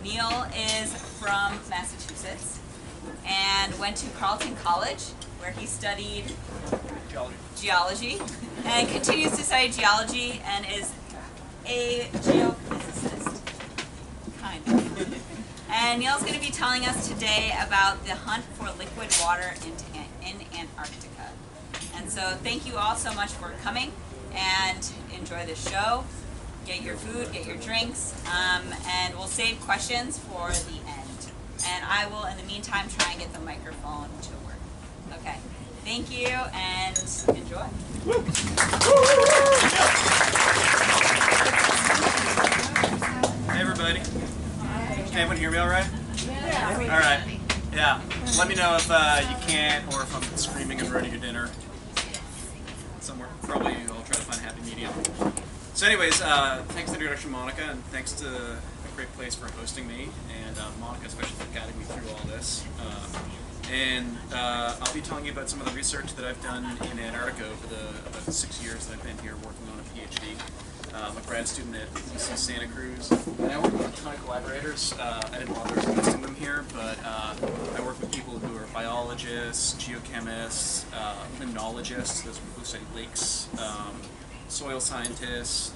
Neil is from Massachusetts and went to Carleton College, where he studied geology and continues to study geology and is a geophysicist, kind of. And Neil's going to be telling us today about the hunt for liquid water in Antarctica. And so thank you all so much for coming, and enjoy the show. Get your food, get your drinks, and we'll save questions for the end. And I will, in the meantime, try and get the microphone to work. Okay, thank you, and enjoy. Hey everybody. Can everyone hear me all right? Yeah. All right. Yeah. Let me know if you can't, or if I'm screaming and ruining your dinner. Somewhere. Probably I'll try to find a happy medium. So anyways, thanks to the introduction, Monica, and thanks to a great place for hosting me, and Monica especially for guiding me through all this. I'll be telling you about some of the research that I've done in Antarctica over the about 6 years that I've been here working on a PhD. I'm a grad student at UC Santa Cruz, and I work with a ton of collaborators. I didn't bother listing them here, but I work with people who are biologists, geochemists, limnologists, those people who study lakes, soil scientists,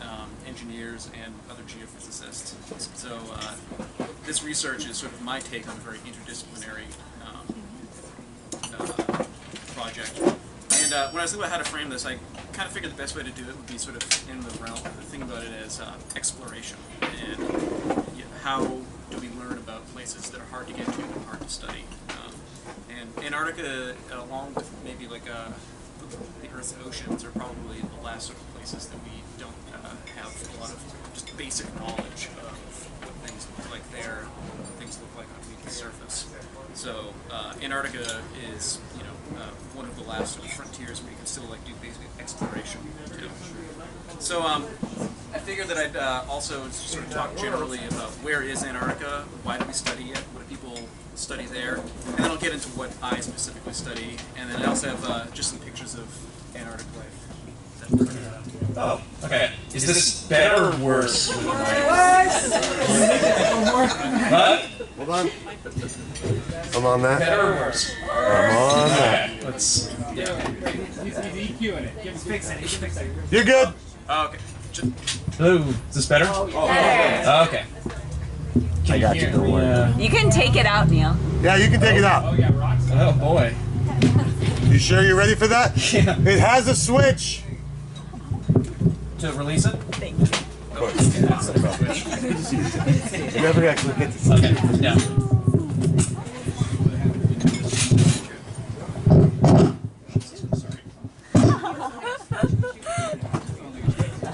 engineers, and other geophysicists. So this research is sort of my take on a very interdisciplinary project. And when I was thinking about how to frame this, I kind of figured the best way to do it would be sort of in the realm of the thing about it as exploration. And how do we learn about places that are hard to get to and hard to study? And Antarctica, along with maybe like the Earth's oceans, are probably the last sort of places that we don't have a lot of just basic knowledge of what things look like there, what things look like underneath the surface. So Antarctica is, one of the last sort of frontiers where you can still like do basic exploration too. So I figured that I'd also sort of talk generally about where is Antarctica, why do we study it, what do people study there, and then I'll get into what I specifically study, and then I also have just some pictures of Antarctic life. Oh, okay. Is this better or worse? What? Hold on. I'm on that. Better or worse? I'm on that. Okay, let's. Yeah. He's EQing it. He's fixing it. You're good. Oh, okay. Hello, is this better? Better. Okay. I got you. Don't worry. You can take it out, Neil. Yeah, you can take it out. Oh yeah, rocks. Oh boy. You sure you're ready for that? Yeah. It has a switch. To release it? Thank you. Of course. You never actually get to. Okay. Yeah.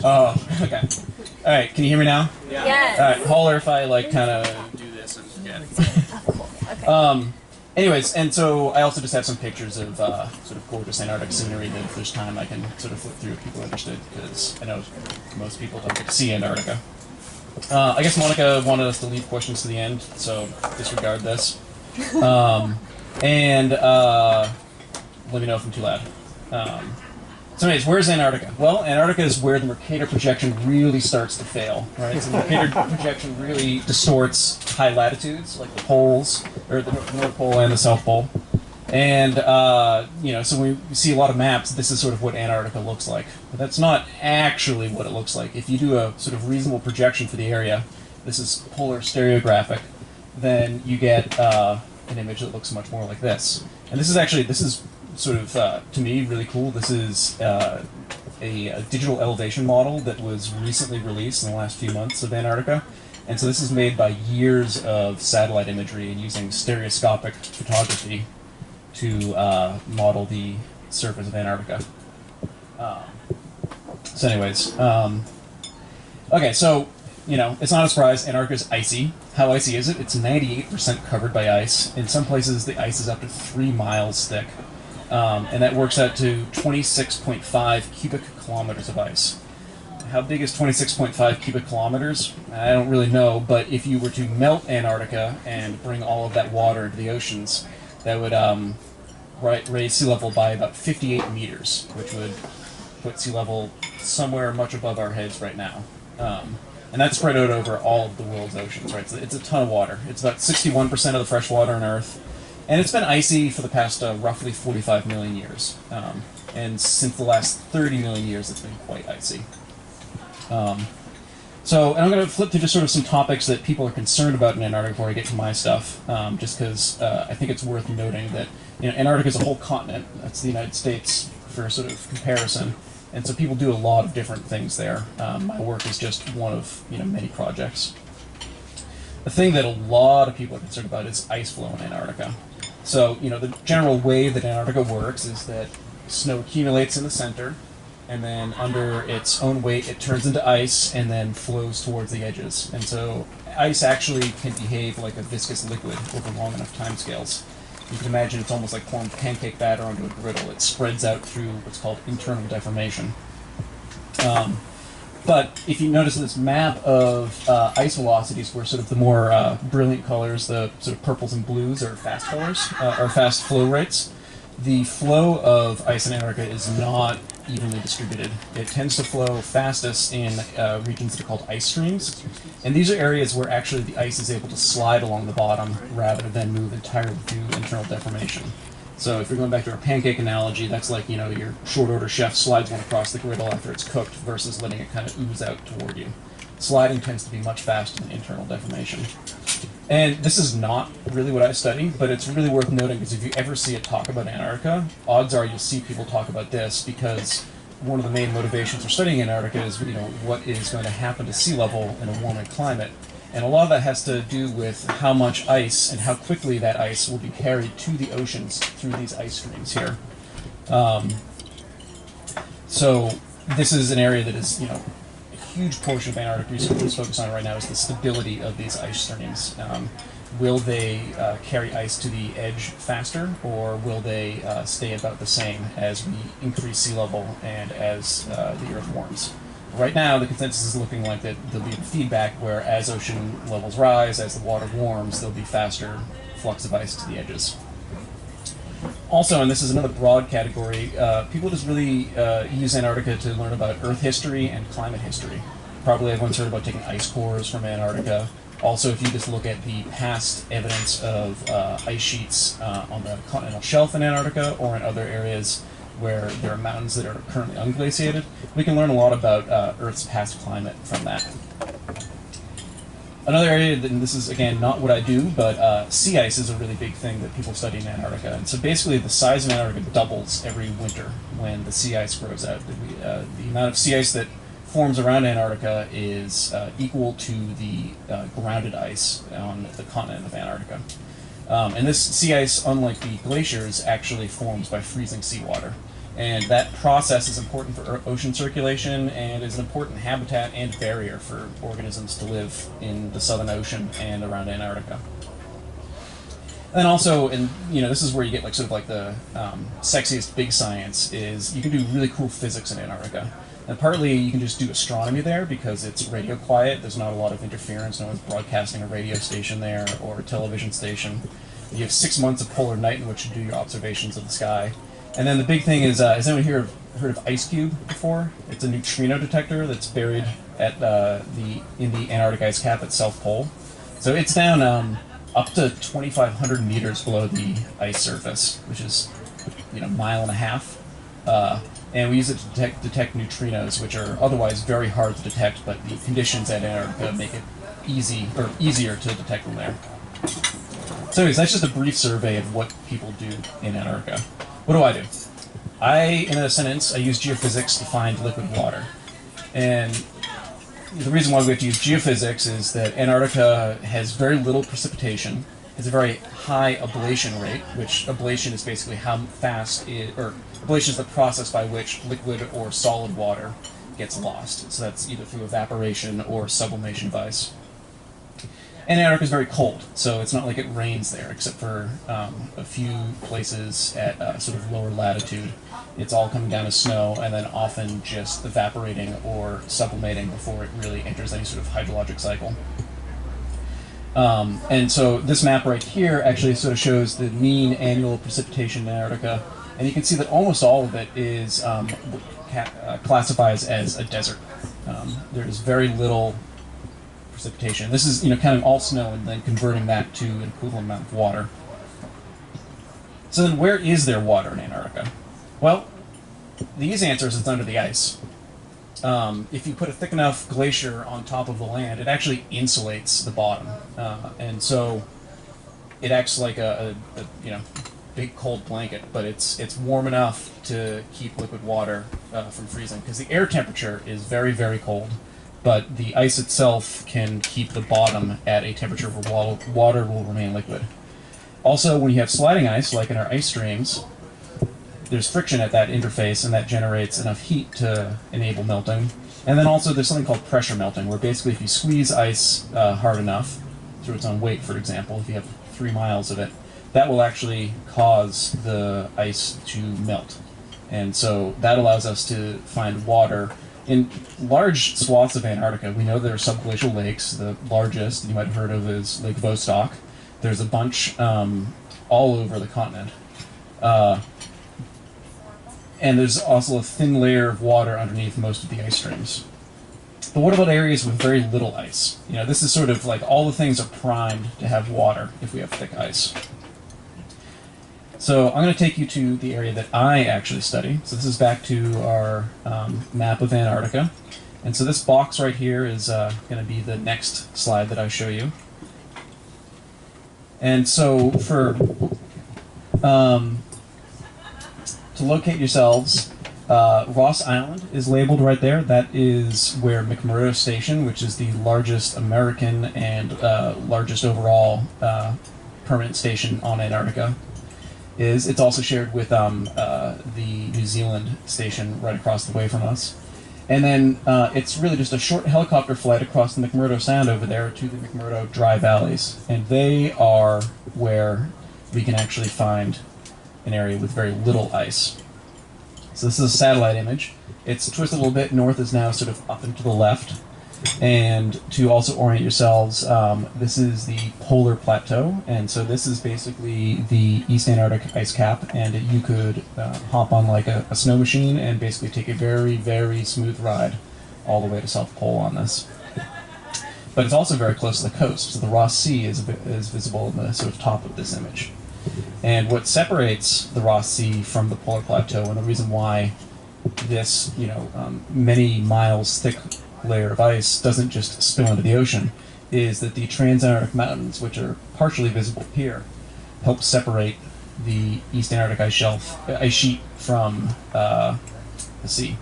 Oh, okay. All right. Can you hear me now? Yeah. Yes. All right. Holler if I like kind of Do this and get it. Okay. Anyways, and so I also just have some pictures of sort of gorgeous Antarctic scenery that if there's time I can sort of flip through if people are interested, because I know most people don't get to see Antarctica. I guess Monica wanted us to leave questions to the end, so disregard this. And let me know if I'm too loud. So anyways, where's Antarctica? Well, Antarctica is where the Mercator projection really starts to fail, right? So the Mercator projection really distorts high latitudes, like the poles, or the North Pole and the South Pole. And, so when we see a lot of maps, this is sort of what Antarctica looks like. But that's not actually what it looks like. If you do a sort of reasonable projection for the area, this is polar stereographic, then you get an image that looks much more like this. And this is sort of, to me, really cool. This is a digital elevation model that was recently released in the last few months of Antarctica. And so this is made by years of satellite imagery and using stereoscopic photography to model the surface of Antarctica. Okay, so, it's not a surprise, Antarctica is icy. How icy is it? It's 98% covered by ice. In some places, the ice is up to 3 miles thick. And that works out to 26.5 cubic kilometers of ice. How big is 26.5 cubic kilometers? I don't really know, but if you were to melt Antarctica and bring all of that water into the oceans, that would raise sea level by about 58 meters, which would put sea level somewhere much above our heads right now. And that's spread out over all of the world's oceans, right? So it's a ton of water. It's about 61% of the fresh water on Earth. And it's been icy for the past roughly 45 million years. And since the last 30 million years, it's been quite icy. And I'm going to flip to just sort of some topics that people are concerned about in Antarctica before I get to my stuff, just because I think it's worth noting that Antarctica is a whole continent. That's the United States for sort of comparison. And so people do a lot of different things there. My work is just one of many projects. The thing that a lot of people are concerned about is ice flow in Antarctica. So, the general way that Antarctica works is that snow accumulates in the center, and then under its own weight it turns into ice and then flows towards the edges. And so ice actually can behave like a viscous liquid over long enough timescales. You can imagine it's almost like pouring pancake batter onto a griddle. It spreads out through what's called internal deformation. But if you notice this map of ice velocities, where sort of the more brilliant colors, the sort of purples and blues, are fast colors, or fast flow rates, the flow of ice in Antarctica is not evenly distributed. It tends to flow fastest in regions that are called ice streams, and these are areas where actually the ice is able to slide along the bottom rather than move entirely through internal deformation. So if you're going back to our pancake analogy, that's like, your short order chef slides one across the griddle after it's cooked versus letting it kind of ooze out toward you. Sliding tends to be much faster than internal deformation. And this is not really what I study, but it's really worth noting, because if you ever see a talk about Antarctica, odds are you'll see people talk about this, because one of the main motivations for studying Antarctica is, what is going to happen to sea level in a warming climate. And a lot of that has to do with how much ice and how quickly that ice will be carried to the oceans through these ice streams here. So this is an area that is, a huge portion of Antarctic research is focused on right now, is the stability of these ice streams. Will they carry ice to the edge faster, or will they stay about the same as we increase sea level and as the Earth warms? Right now, the consensus is looking like that there'll be feedback where as ocean levels rise, as the water warms, there'll be faster flux of ice to the edges. Also, and this is another broad category, people just really use Antarctica to learn about Earth history and climate history. Probably everyone's heard about taking ice cores from Antarctica. Also, if you just look at the past evidence of ice sheets on the continental shelf in Antarctica or in other areas where there are mountains that are currently unglaciated, we can learn a lot about Earth's past climate from that. Another area, and this is again not what I do, but sea ice is a really big thing that people study in Antarctica. And so basically the size of Antarctica doubles every winter when the sea ice grows out. The amount of sea ice that forms around Antarctica is equal to the grounded ice on the continent of Antarctica. And this sea ice, unlike the glaciers, actually forms by freezing seawater. And that process is important for ocean circulation and is an important habitat and barrier for organisms to live in the Southern Ocean and around Antarctica. And also, and this is where you get like sort of like the sexiest big science, is you can do really cool physics in Antarctica. And partly you can just do astronomy there because it's radio quiet. There's not a lot of interference. No one's broadcasting a radio station there or a television station. You have 6 months of polar night in which to do your observations of the sky. And then the big thing is, has anyone here heard of IceCube before? It's a neutrino detector that's buried at in the Antarctic ice cap at South Pole. So it's down up to 2,500 meters below the ice surface, which is a mile and a half. And we use it to detect neutrinos, which are otherwise very hard to detect, but the conditions at Antarctica make it easier to detect them there. So anyways, that's just a brief survey of what people do in Antarctica. What do I do? In a sentence, I use geophysics to find liquid water. And the reason why we have to use geophysics is that Antarctica has very little precipitation. It's a very high ablation rate, which ablation is basically how fast ablation is the process by which liquid or solid water gets lost. So that's either through evaporation or sublimation of ice. And Antarctica is very cold, so it's not like it rains there, except for a few places at sort of lower latitude. It's all coming down as snow, and then often just evaporating or sublimating before it really enters any sort of hydrologic cycle. And so this map right here actually sort of shows the mean annual precipitation in Antarctica, and you can see that almost all of it is classifies as a desert. There's very little precipitation. This is, you know, counting all snow and then converting that to an equivalent amount of water. So then where is there water in Antarctica? Well, the easy answer is it's under the ice. If you put a thick enough glacier on top of the land, it actually insulates the bottom. And so it acts like a you know, big cold blanket, but it's warm enough to keep liquid water from freezing, because the air temperature is very, very cold, but the ice itself can keep the bottom at a temperature where water will remain liquid. Also, when you have sliding ice, like in our ice streams, there's friction at that interface, and that generates enough heat to enable melting. And then also there's something called pressure melting, where basically if you squeeze ice hard enough, through its own weight, for example, if you have 3 miles of it, that will actually cause the ice to melt. And so that allows us to find water in large swaths of Antarctica. We know there are subglacial lakes. The largest you might have heard of is Lake Vostok. There's a bunch all over the continent. And there's also a thin layer of water underneath most of the ice streams. But what about areas with very little ice? You know, this is sort of like all the things are primed to have water if we have thick ice. So I'm going to take you to the area that I actually study. So this is back to our map of Antarctica. And so this box right here is going to be the next slide that I show you. And so for to locate yourselves, Ross Island is labeled right there. That is where McMurdo Station, which is the largest American and largest overall permanent station on Antarctica, is. It's also shared with the New Zealand station right across the way from us. And then it's really just a short helicopter flight across the McMurdo Sound over there to the McMurdo Dry Valleys. And they are where we can actually find an area with very little ice. So this is a satellite image. It's twisted a little bit. North is now sort of up and to the left. And to also orient yourselves, this is the polar plateau. And so this is basically the East Antarctic ice cap. And you could hop on like a snow machine and basically take a very, very smooth ride all the way to South Pole on this. But it's also very close to the coast. So the Ross Sea is visible in the sort of top of this image. And what separates the Ross Sea from the polar plateau, and the reason why this, you know, many miles thick layer of ice doesn't just spill into the ocean, is that the Transantarctic Mountains, which are partially visible here, help separate the East Antarctic ice sheet from the sea.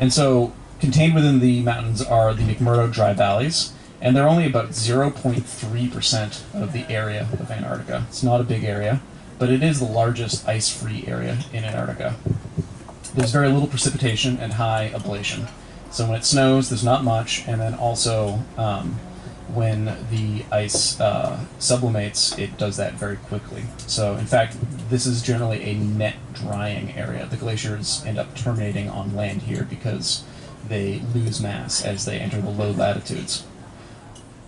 And so contained within the mountains are the McMurdo Dry Valleys, and they're only about 0.3% of the area of Antarctica. It's not a big area, but it is the largest ice-free area in Antarctica. There's very little precipitation and high ablation. So when it snows, there's not much, and then also when the ice sublimates, it does that very quickly. So in fact, this is generally a net drying area. The glaciers end up terminating on land here because they lose mass as they enter the low latitudes.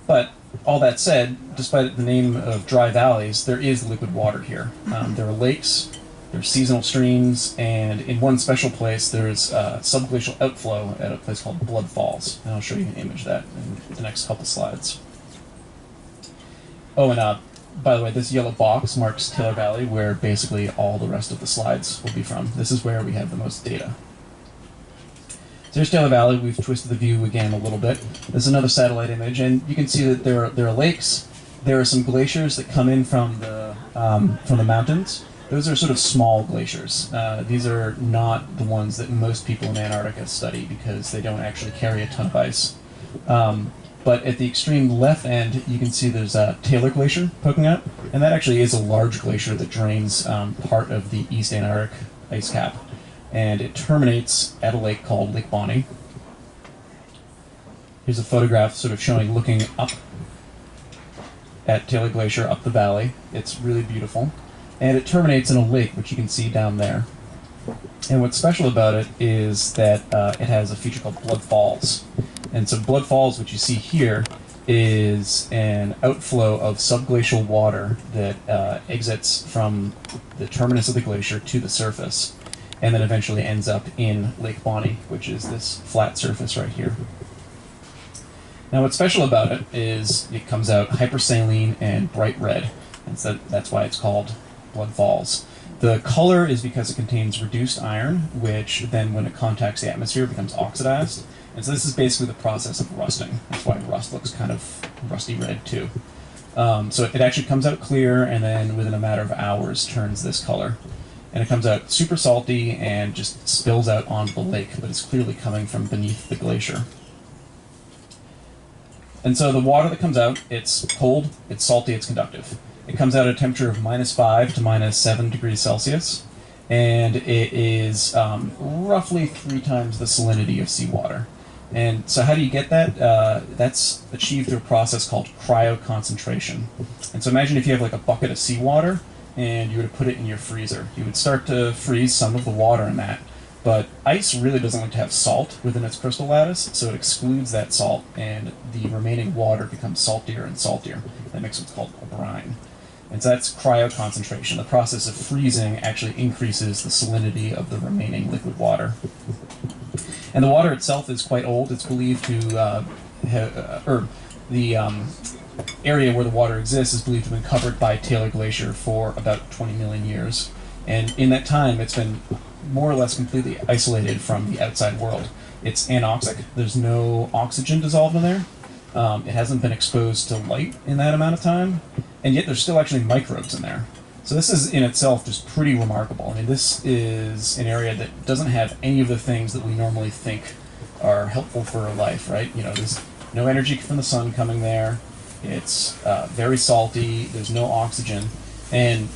But all that said, despite the name of dry valleys, there is liquid water here. There are lakes, there's seasonal streams, and in one special place there's subglacial outflow at a place called Blood Falls. And I'll show you an image of that in the next couple slides. Oh, and by the way, this yellow box marks Taylor Valley, where basically all the rest of the slides will be from. This is where we have the most data. So here's Taylor Valley. We've twisted the view again a little bit. This is another satellite image, and you can see that there are lakes. There are some glaciers that come in from the mountains. Those are sort of small glaciers. These are not the ones that most people in Antarctica study because they don't actually carry a ton of ice. But at the extreme left end, you can see there's a Taylor Glacier poking out, and that actually is a large glacier that drains part of the East Antarctic ice cap. And it terminates at a lake called Lake Bonny. Here's a photograph sort of showing looking up at Taylor Glacier, up the valley. It's really beautiful. And it terminates in a lake, which you can see down there. And what's special about it is that it has a feature called Blood Falls. And so Blood Falls, which you see here, is an outflow of subglacial water that exits from the terminus of the glacier to the surface, and then eventually ends up in Lake Bonny, which is this flat surface right here. Now what's special about it is it comes out hypersaline and bright red, and so that's why it's called blood falls. The color is because it contains reduced iron, which then when it contacts the atmosphere becomes oxidized. And so this is basically the process of rusting. That's why rust looks kind of rusty red too. So it actually comes out clear and then within a matter of hours turns this color. And it comes out super salty and just spills out onto the lake, but it's clearly coming from beneath the glacier. And so the water that comes out, it's cold, it's salty, it's conductive. It comes out at a temperature of -5 to -7 degrees Celsius, and it is roughly 3 times the salinity of seawater. And so how do you get that? That's achieved through a process called cryoconcentration. And so imagine if you have like a bucket of seawater, and you were to put it in your freezer. You would start to freeze some of the water in that. But ice really doesn't like to have salt within its crystal lattice, so it excludes that salt, and the remaining water becomes saltier and saltier. That makes what's called a brine. And so that's cryoconcentration. The process of freezing actually increases the salinity of the remaining liquid water. And the water itself is quite old. It's believed to the area where the water exists is believed to have been covered by Taylor Glacier for about 20 million years. And in that time, it's been more or less completely isolated from the outside world. It's anoxic. There's no oxygen dissolved in there. It hasn't been exposed to light in that amount of time, and yet there's still actually microbes in there. So this is in itself just pretty remarkable. I mean, this is an area that doesn't have any of the things that we normally think are helpful for life, right? You know, there's no energy from the sun coming there. It's very salty. There's no oxygen. And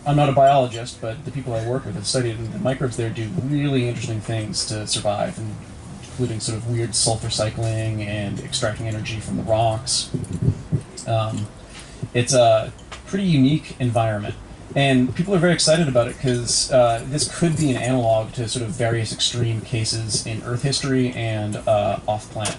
I'm not a biologist, but the people I work with have studied, and the microbes there do really interesting things to survive, including sort of weird sulfur cycling and extracting energy from the rocks. It's a pretty unique environment, and people are very excited about it because this could be an analog to sort of various extreme cases in Earth history and off-planet.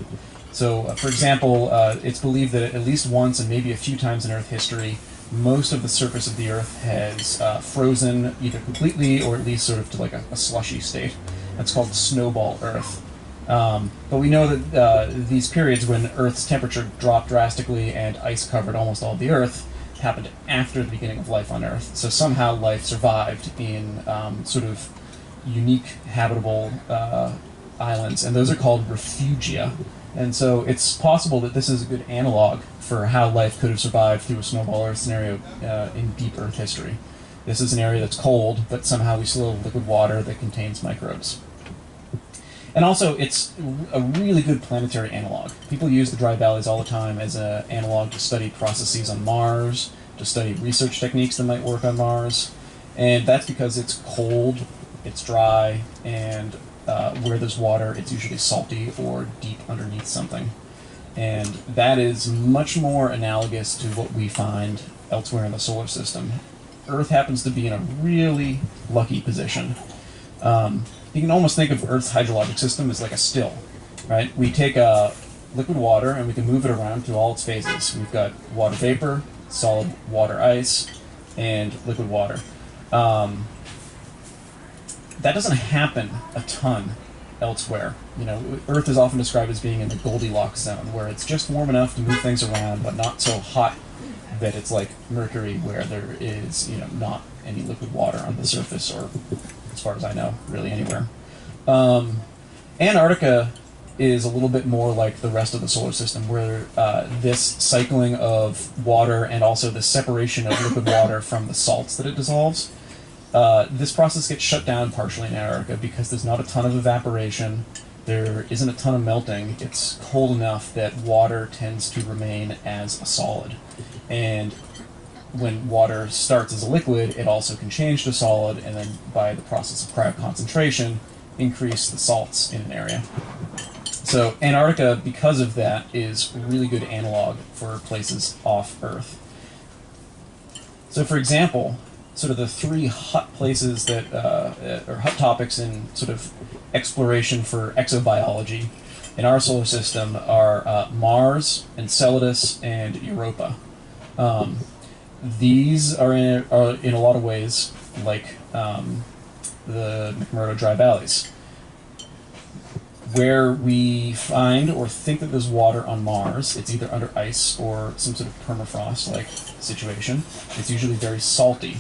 So, for example, it's believed that at least once and maybe a few times in Earth history, most of the surface of the Earth has frozen either completely or at least sort of to like a slushy state. That's called snowball Earth. But we know that these periods when Earth's temperature dropped drastically and ice covered almost all of the Earth happened after the beginning of life on Earth. So somehow life survived in sort of unique habitable islands, and those are called refugia. And so it's possible that this is a good analog for how life could have survived through a snowball Earth scenario in deep Earth history. This is an area that's cold, but somehow we still have liquid water that contains microbes. And also, it's a really good planetary analog. People use the dry valleys all the time as an analog to study processes on Mars, to study research techniques that might work on Mars. And that's because it's cold, it's dry, and where there's water, it's usually salty or deep underneath something. And that is much more analogous to what we find elsewhere in the solar system. Earth happens to be in a really lucky position. You can almost think of Earth's hydrologic system as like a still, right? We take liquid water and we can move it around through all its phases. We've got water vapor, solid water ice, and liquid water. That doesn't happen a ton elsewhere. You know, Earth is often described as being in the Goldilocks zone, where it's just warm enough to move things around, but not so hot that it's like Mercury, where there is, you know, not any liquid water on the surface, or as far as I know, really anywhere. Antarctica is a little bit more like the rest of the solar system, where this cycling of water and also the separation of liquid water from the salts that it dissolves, this process gets shut down partially in Antarctica because there's not a ton of evaporation, there isn't a ton of melting, it's cold enough that water tends to remain as a solid. And when water starts as a liquid, it also can change to solid, and then by the process of cryoconcentration, increase the salts in an area. So Antarctica, because of that, is a really good analog for places off Earth. So for example, sort of the 3 hot places that, or hot topics in sort of exploration for exobiology in our solar system are Mars, Enceladus, and Europa. These are in a lot of ways like the McMurdo Dry Valleys. where we find or think that there's water on Mars, it's either under ice or some sort of permafrost-like situation. It's usually very salty.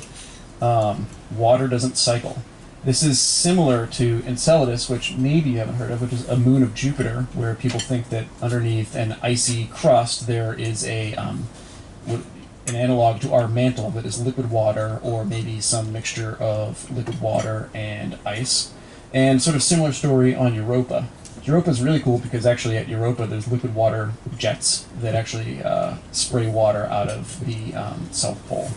Water doesn't cycle. This is similar to Enceladus, which maybe you haven't heard of, which is a moon of Jupiter, where people think that underneath an icy crust there is an analog to our mantle that is liquid water, or maybe some mixture of liquid water and ice. And sort of similar story on Europa. Europa is really cool because actually at Europa there's liquid water jets that actually spray water out of the South Pole.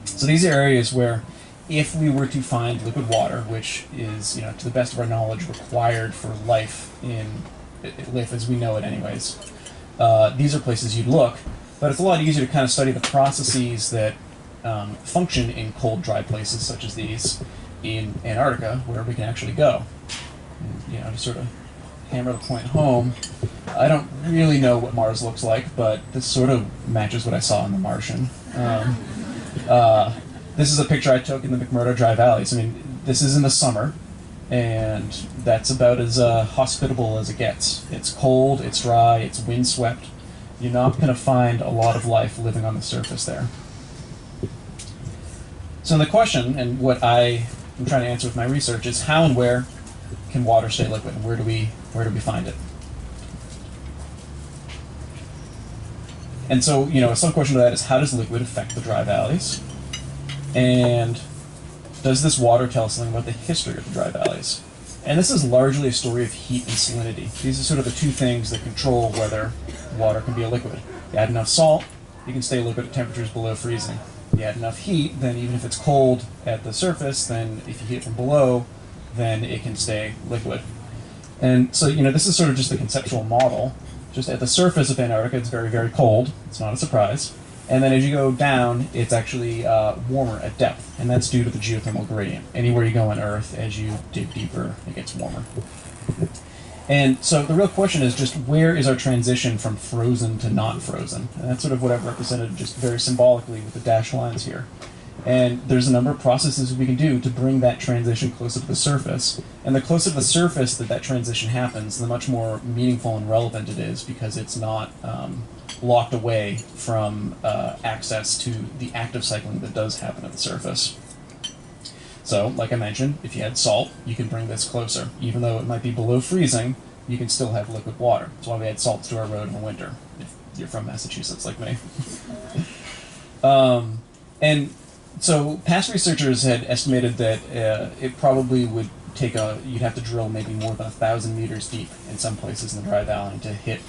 So these are areas where if we were to find liquid water, which is, to the best of our knowledge, required for life as we know it anyways, these are places you'd look. But it's a lot easier to kind of study the processes that function in cold, dry places such as these in Antarctica, where we can actually go. And, to sort of hammer the point home, I don't really know what Mars looks like, but this sort of matches what I saw in The Martian. This is a picture I took in the McMurdo Dry Valleys. I mean, this is in the summer, and that's about as hospitable as it gets. It's cold, it's dry, it's windswept. You're not going to find a lot of life living on the surface there. So the question, and what I am trying to answer with my research, is how and where can water stay liquid, and where do we find it? And so, some question to that is, how does liquid affect the dry valleys? And does this water tell us something about the history of the dry valleys? And this is largely a story of heat and salinity. These are sort of the two things that control whether water can be a liquid. You add enough salt, you can stay liquid at temperatures below freezing. You add enough heat, then even if it's cold at the surface, then if you heat it from below, then it can stay liquid. And so, this is sort of just the conceptual model. Just at the surface of Antarctica, it's very, very cold. It's not a surprise. And then as you go down, it's actually warmer at depth, and that's due to the geothermal gradient. Anywhere you go on Earth, as you dig deeper, it gets warmer. And so the real question is just, where is our transition from frozen to not frozen? And that's sort of what I've represented just very symbolically with the dashed lines here. And there's a number of processes we can do to bring that transition closer to the surface. And the closer to the surface that transition happens, the much more meaningful and relevant it is, because it's not locked away from access to the active cycling that does happen at the surface. So, like I mentioned, if you had salt, you can bring this closer. Even though it might be below freezing, you can still have liquid water. That's why we add salts to our road in the winter, if you're from Massachusetts like me. And so past researchers had estimated that it probably would take you'd have to drill maybe more than 1,000 meters deep in some places in the dry valley to hit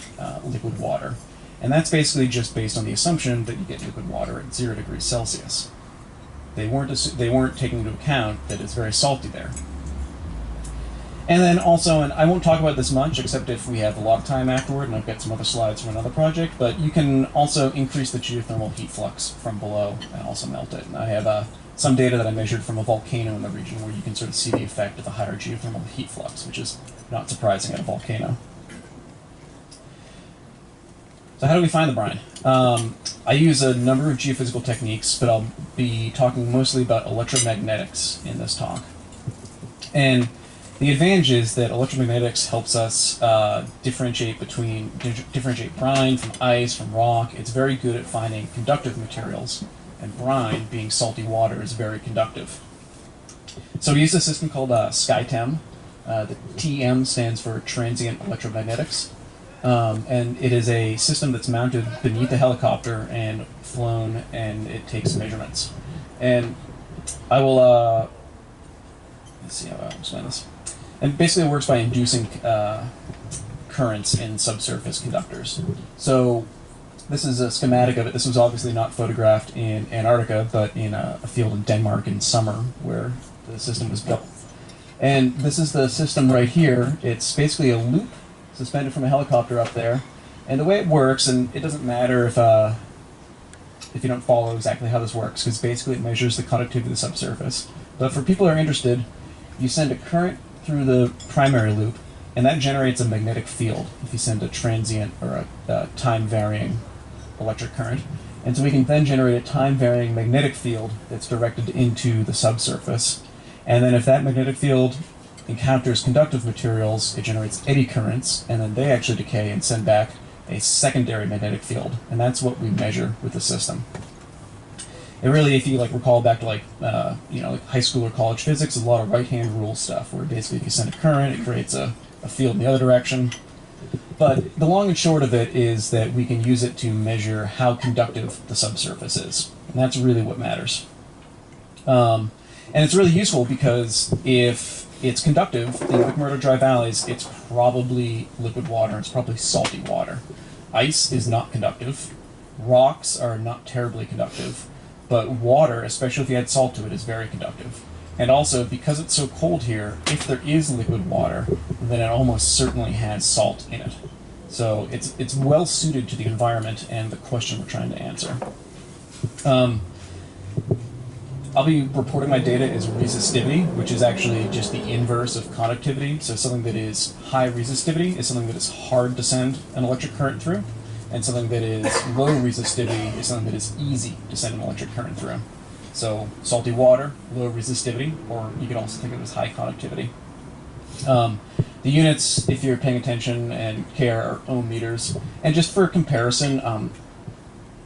liquid water. And that's basically just based on the assumption that you get liquid water at 0 degrees Celsius. They weren't taking into account that it's very salty there. And then also, and I won't talk about this much, except if we have a lot of time afterward, and I've got some other slides from another project, but you can also increase the geothermal heat flux from below and also melt it. And I have some data that I measured from a volcano in the region where you can sort of see the effect of a higher geothermal heat flux, which is not surprising at a volcano. So how do we find the brine? I use a number of geophysical techniques, but I'll be talking mostly about electromagnetics in this talk. And the advantage is that electromagnetics helps us differentiate brine from ice, from rock. It's very good at finding conductive materials, and brine, being salty water, is very conductive. So we use a system called SkyTEM. The TM stands for Transient Electromagnetics. And it is a system that's mounted beneath the helicopter and flown, and it takes measurements. And I will, let's see how I'll explain this. And basically it works by inducing currents in subsurface conductors. So this is a schematic of it. This was obviously not photographed in Antarctica, but in a field in Denmark in summer where the system was built. And this is the system right here. It's basically a loop suspended from a helicopter up there. And the way it works, and it doesn't matter if you don't follow exactly how this works, because basically it measures the conductivity of the subsurface. But for people who are interested, you send a current through the primary loop, and that generates a magnetic field if you send a transient or a time-varying electric current. And so we can then generate a time-varying magnetic field that's directed into the subsurface. And then if that magnetic field encounters conductive materials, it generates eddy currents, and then they actually decay and send back a secondary magnetic field, and that's what we measure with the system. It really, if you recall back to like high school or college physics, a lot of right-hand rule stuff, where basically if you send a current, it creates a field in the other direction. But the long and short of it is that we can use it to measure how conductive the subsurface is, and that's really what matters. And it's really useful because if it's conductive, in McMurdo Dry Valleys, it's probably liquid water, it's probably salty water. Ice is not conductive. Rocks are not terribly conductive. But water, especially if you add salt to it, is very conductive. And also, because it's so cold here, if there is liquid water, then it almost certainly has salt in it. So it's well suited to the environment and the question we're trying to answer. I'll be reporting my data as resistivity, which is actually just the inverse of conductivity. So something that is high resistivity is something that is hard to send an electric current through, and something that is low resistivity is something that is easy to send an electric current through. So salty water, low resistivity, or you can also think of it as high conductivity. The units, if you're paying attention and care, are ohm meters. And just for comparison,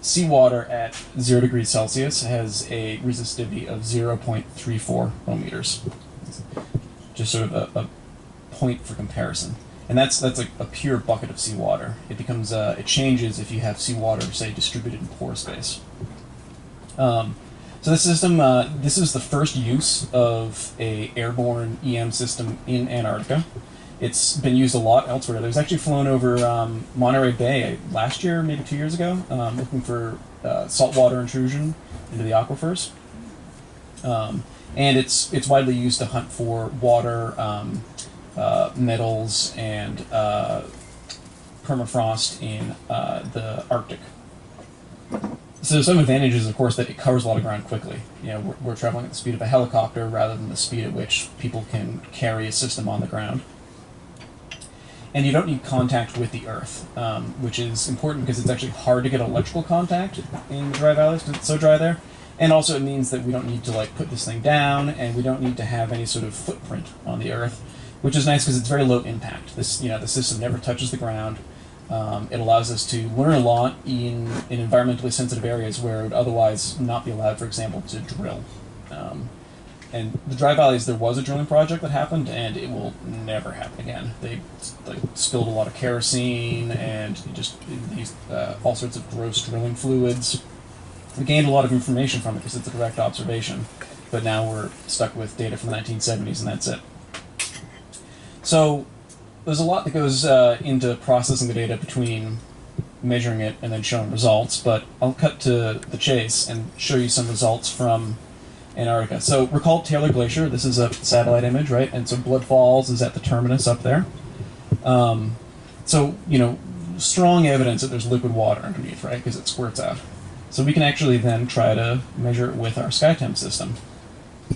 seawater at 0 degrees Celsius has a resistivity of 0.34 ohm meters. Just sort of a point for comparison. And that's like a pure bucket of seawater. It becomes it changes if you have seawater, say, distributed in pore space. So this system, this is the first use of a airborne EM system in Antarctica. It's been used a lot elsewhere. It was actually flown over Monterey Bay last year, maybe 2 years ago, looking for saltwater intrusion into the aquifers. And it's widely used to hunt for water, metals, and permafrost in the Arctic. So some advantages, of course, that it covers a lot of ground quickly. We're traveling at the speed of a helicopter rather than the speed at which people can carry a system on the ground. And you don't need contact with the Earth, which is important because it's actually hard to get electrical contact in the dry valleys because it's so dry there. And also it means that we don't need to put this thing down, and we don't need to have any sort of footprint on the Earth, which is nice because it's very low impact. The system never touches the ground. It allows us to learn a lot in environmentally sensitive areas where it would otherwise not be allowed, for example, to drill. And the dry valleys, there was a drilling project that happened, and it will never happen again. They spilled a lot of kerosene and just used all sorts of gross drilling fluids. We gained a lot of information from it because it's a direct observation, but now we're stuck with data from the 1970s, and that's it. So there's a lot that goes into processing the data between measuring it and then showing results, but I'll cut to the chase and show you some results from Antarctica. So recall Taylor Glacier. This is a satellite image, right? And so Blood Falls is at the terminus up there. So, strong evidence that there's liquid water underneath, right? Because it squirts out. So we can actually then try to measure it with our SkyTemp system.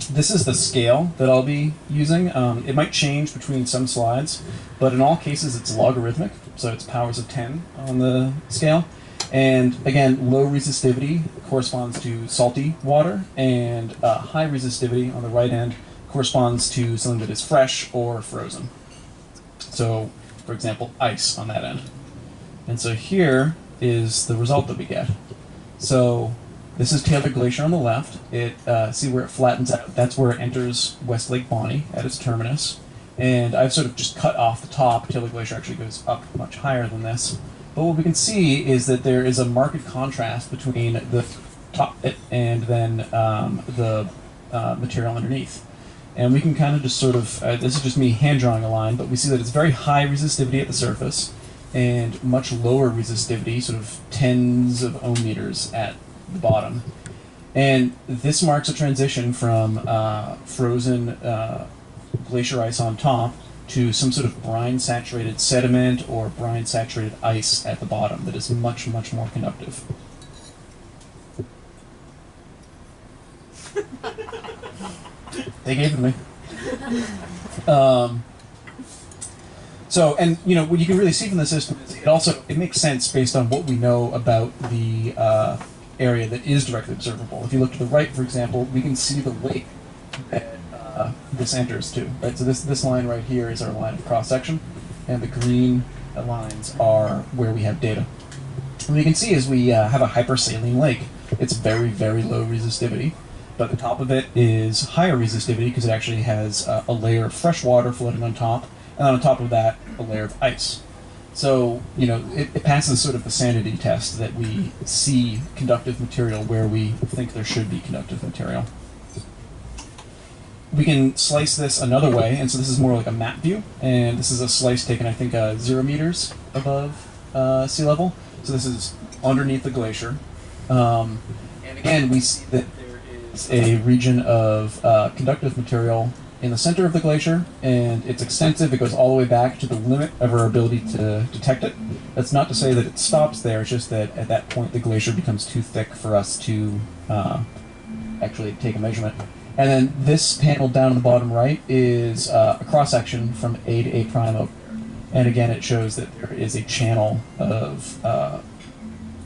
This is the scale that I'll be using. It might change between some slides, but in all cases it's logarithmic, so it's powers of 10 on the scale. And again, low resistivity corresponds to salty water, and high resistivity on the right end corresponds to something that is fresh or frozen. So, for example, ice on that end. And so here is the result that we get. So this is Taylor Glacier on the left. See where it flattens out? That's where it enters West Lake Bonny at its terminus. And I've sort of just cut off the top. Taylor Glacier actually goes up much higher than this. But what we can see is that there is a marked contrast between the top bit and then the material underneath. And we can kind of just sort of, this is just me hand drawing a line, but we see that it's very high resistivity at the surface and much lower resistivity, sort of tens of ohm meters at the bottom. And this marks a transition from frozen glacier ice on top to some sort of brine-saturated sediment or brine-saturated ice at the bottom that is much, much more conductive. They gave it to me. And what you can really see from the system is it makes sense based on what we know about the area that is directly observable. If you look to the right, for example, we can see the lake that this enters to. Right, so this line right here is our line of cross section, and the green lines are where we have data. And what you can see is we have a hypersaline lake. It's very, very low resistivity, but the top of it is higher resistivity because it actually has a layer of fresh water floating on top, and on top of that, a layer of ice. So, you know, it passes sort of the sanity test that we see conductive material where we think there should be conductive material. We can slice this another way, and so this is more like a map view, and this is a slice taken, I think, 0 meters above sea level. So this is underneath the glacier. And again, we see that there is a region of conductive material in the center of the glacier, and it's extensive. It goes all the way back to the limit of our ability to detect it. That's not to say that it stops there, it's just that at that point the glacier becomes too thick for us to actually take a measurement. And then this panel down in the bottom right is a cross-section from A to A prime up. And again, it shows that there is a channel of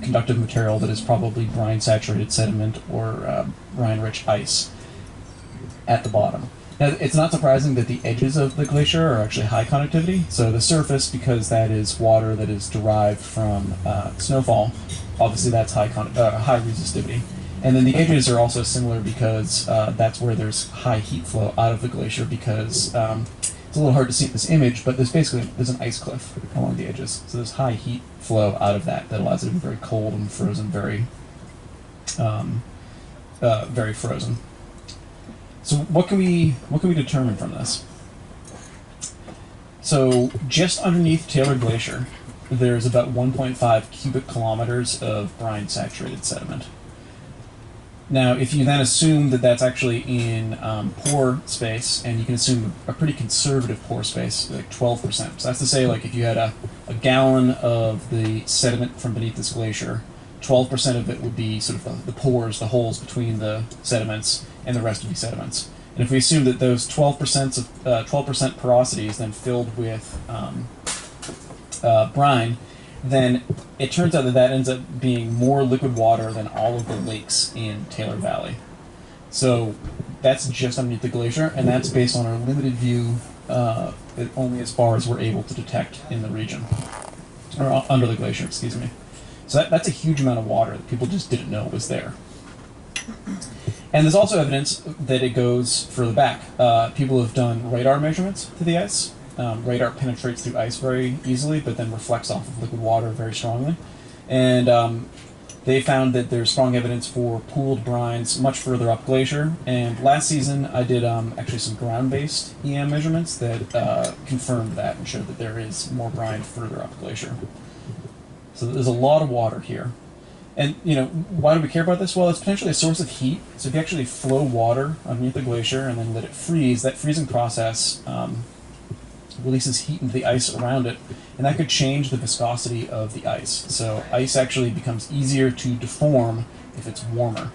conductive material that is probably brine-saturated sediment or brine-rich ice at the bottom. Now, it's not surprising that the edges of the glacier are actually high conductivity. So the surface, because that is water that is derived from snowfall, obviously that's high resistivity. And then the edges are also similar because that's where there's high heat flow out of the glacier because it's a little hard to see in this image, but there's an ice cliff along the edges. So there's high heat flow out of that allows it to be very cold and frozen, very frozen. So what can we determine from this? So just underneath Taylor Glacier, there's about 1.5 cubic kilometers of brine-saturated sediment. Now, if you then assume that that's actually in pore space, and you can assume a pretty conservative pore space, like 12%. So that's to say, like, if you had a gallon of the sediment from beneath this glacier, 12% of it would be sort of the pores, the holes between the sediments, and the rest would be sediments. And if we assume that those 12% porosity is then filled with brine, then it turns out that that ends up being more liquid water than all of the lakes in Taylor Valley. So that's just underneath the glacier, and that's based on our limited view, only as far as we're able to detect in the region, or under the glacier, excuse me. So that's a huge amount of water that people just didn't know was there. And there's also evidence that it goes further back. People have done radar measurements to the ice. Radar penetrates through ice very easily, but then reflects off of liquid water very strongly. And they found that there's strong evidence for pooled brines much further up glacier. And last season, I did actually some ground-based EM measurements that confirmed that and showed that there is more brine further up glacier. So there's a lot of water here. And, you know, why do we care about this? Well, it's potentially a source of heat. So if you actually flow water underneath the glacier and then let it freeze, that freezing process releases heat into the ice around it, and that could change the viscosity of the ice. So ice actually becomes easier to deform if it's warmer.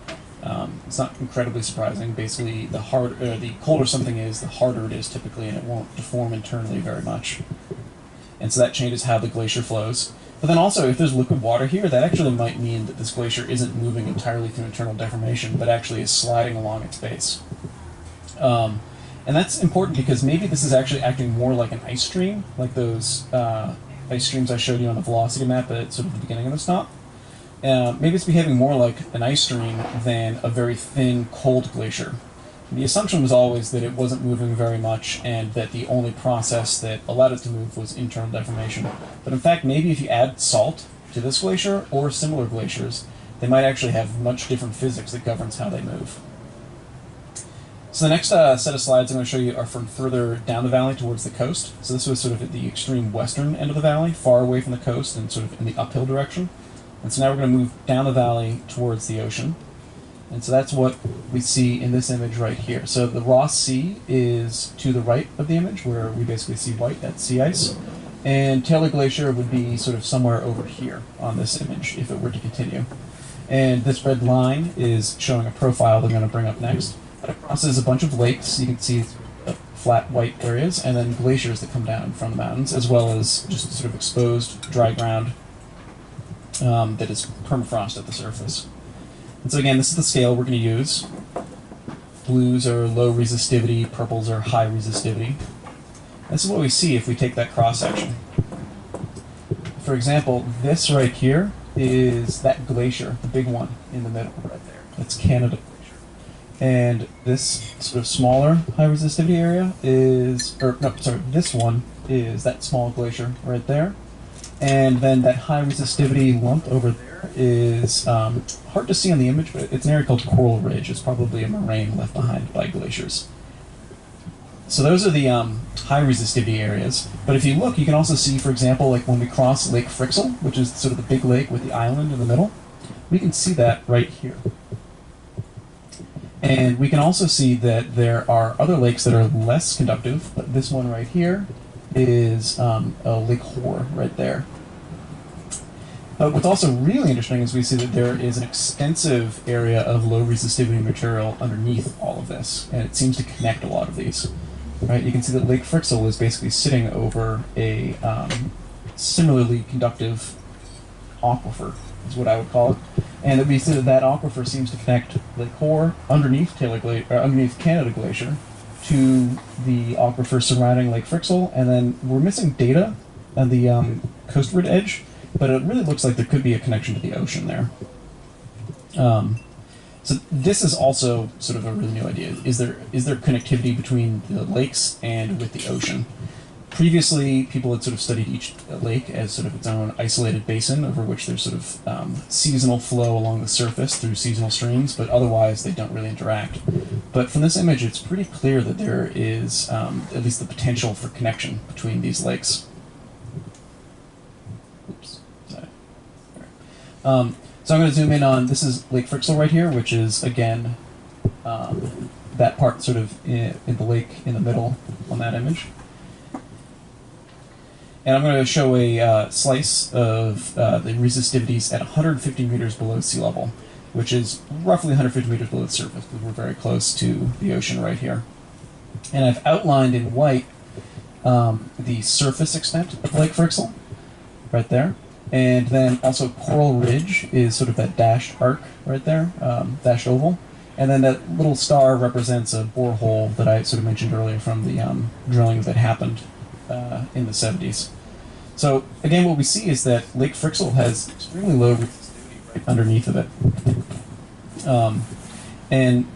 It's not incredibly surprising. Basically, the colder something is, the harder it is typically, and it won't deform internally very much. And so that changes how the glacier flows. But then also, if there's liquid water here, that actually might mean that this glacier isn't moving entirely through internal deformation, but actually is sliding along its base. And that's important because maybe this is actually acting more like an ice stream, like those ice streams I showed you on the velocity map at sort of the beginning of this talk. Maybe it's behaving more like an ice stream than a very thin, cold glacier. The assumption was always that it wasn't moving very much and that the only process that allowed it to move was internal deformation. But in fact, maybe if you add salt to this glacier or similar glaciers, they might actually have much different physics that governs how they move. So the next set of slides I'm going to show you are from further down the valley towards the coast. So this was sort of at the extreme western end of the valley, far away from the coast and sort of in the uphill direction. And so now we're going to move down the valley towards the ocean. And so that's what we see in this image right here. So the Ross Sea is to the right of the image, where we basically see white, that's sea ice. And Taylor Glacier would be sort of somewhere over here on this image, if it were to continue. And this red line is showing a profile that I'm going to bring up next. It crosses a bunch of lakes, you can see flat white areas, and then glaciers that come down from the mountains, as well as just sort of exposed dry ground that is permafrost at the surface. And so again, this is the scale we're going to use. Blues are low resistivity, purples are high resistivity. This is what we see if we take that cross-section. For example, this right here is that glacier, the big one in the middle right there. That's Canada Glacier. And this sort of smaller high resistivity area is, or no, sorry, this one is that small glacier right there. And then that high resistivity lump over there is hard to see on the image, but it's an area called Coral Ridge. It's probably a moraine left behind by glaciers. So those are the high resistivity areas. But if you look, you can also see, for example, like when we cross Lake Frixell, which is sort of the big lake with the island in the middle, we can see that right here. And we can also see that there are other lakes that are less conductive, but this one right here is Lake Hoare right there. But what's also really interesting is we see that there is an extensive area of low resistivity material underneath all of this, and it seems to connect a lot of these. Right? You can see that Lake Frixell is basically sitting over a similarly conductive aquifer, is what I would call it, and that we see that that aquifer seems to connect Lake Hoare underneath underneath Canada Glacier to the aquifer surrounding Lake Frixell, and then we're missing data on the coastward edge, but it really looks like there could be a connection to the ocean there. So this is also sort of a really new idea. Is there connectivity between the lakes and with the ocean? Previously, people had sort of studied each lake as sort of its own isolated basin over which there's sort of seasonal flow along the surface through seasonal streams, but otherwise they don't really interact. But from this image, it's pretty clear that there is at least the potential for connection between these lakes. Oops. Sorry. So I'm going to zoom in on, this is Lake Frixell right here, which is, again, that part sort of in the lake in the middle on that image. And I'm going to show a slice of the resistivities at 150 meters below sea level, which is roughly 150 meters below the surface, because we're very close to the ocean right here. And I've outlined in white the surface extent of Lake Frixell, right there. And then also Coral Ridge is sort of that dashed arc right there, dashed oval. And then that little star represents a borehole that I sort of mentioned earlier from the drilling that happened in the 70s. So again, what we see is that Lake Frixell has extremely low resistivity right underneath of it. And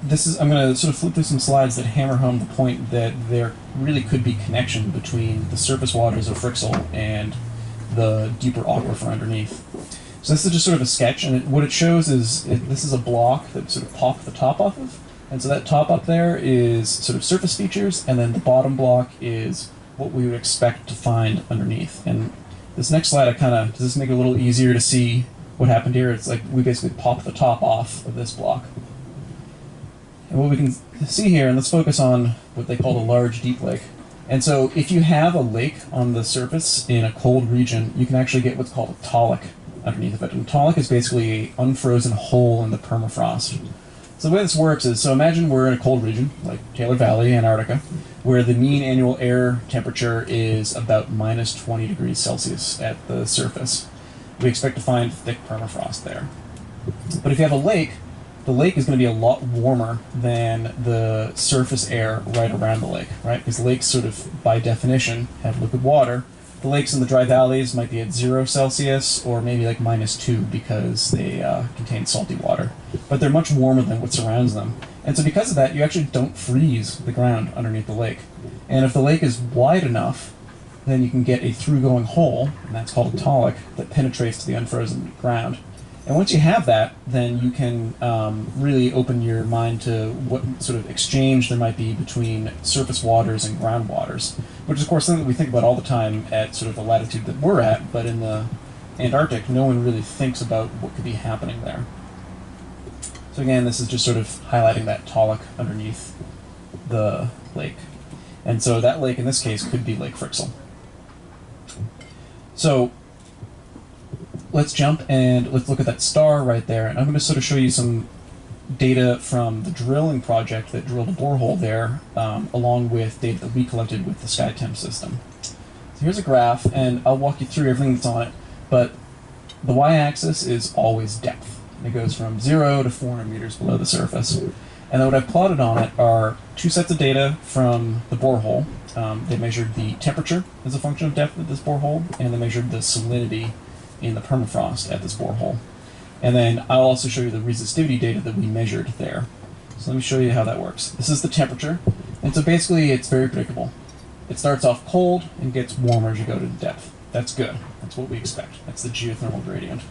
this is, I'm going to sort of flip through some slides that hammer home the point that there really could be connection between the surface waters of Frixell and the deeper aquifer underneath. So this is just sort of a sketch, and what it shows is this is a block that sort of popped the top off of, and so that top up there is sort of surface features, and then the bottom block is what we would expect to find underneath. And this next slide, does this make it a little easier to see what happened here? It's like we basically popped the top off of this block. And what we can see here, and let's focus on what they call the large deep lake. And so if you have a lake on the surface in a cold region, you can actually get what's called a talc underneath of it. And talc is basically an unfrozen hole in the permafrost. So the way this works is, so imagine we're in a cold region, like Taylor Valley, Antarctica, where the mean annual air temperature is about minus 20 degrees Celsius at the surface. We expect to find thick permafrost there. But if you have a lake, the lake is going to be a lot warmer than the surface air right around the lake, right? Because lakes sort of, by definition, have liquid water. The lakes in the dry valleys might be at 0 Celsius or maybe like -2 because they contain salty water. But they're much warmer than what surrounds them. And so because of that, you actually don't freeze the ground underneath the lake. And if the lake is wide enough, then you can get a through-going hole, and that's called a talc, that penetrates to the unfrozen ground. And once you have that, then you can really open your mind to what sort of exchange there might be between surface waters and ground waters, which is, of course, something that we think about all the time at sort of the latitude that we're at, but in the Antarctic, no one really thinks about what could be happening there. So again, this is just sort of highlighting that talc underneath the lake. And so that lake, in this case, could be Lake Frixell. So let's jump and let's look at that star right there. And I'm going to sort of show you some data from the drilling project that drilled a borehole there, along with data that we collected with the SkyTemp system. So here's a graph, and I'll walk you through everything that's on it. But the y-axis is always depth. It goes from 0 to 400 meters below the surface. And then what I've plotted on it are two sets of data from the borehole. They measured the temperature as a function of depth at this borehole, and they measured the salinity in the permafrost at this borehole. And then I'll also show you the resistivity data that we measured there. So let me show you how that works. This is the temperature, and so basically it's very predictable. It starts off cold and gets warmer as you go to the depth. That's good. That's what we expect. That's the geothermal gradient.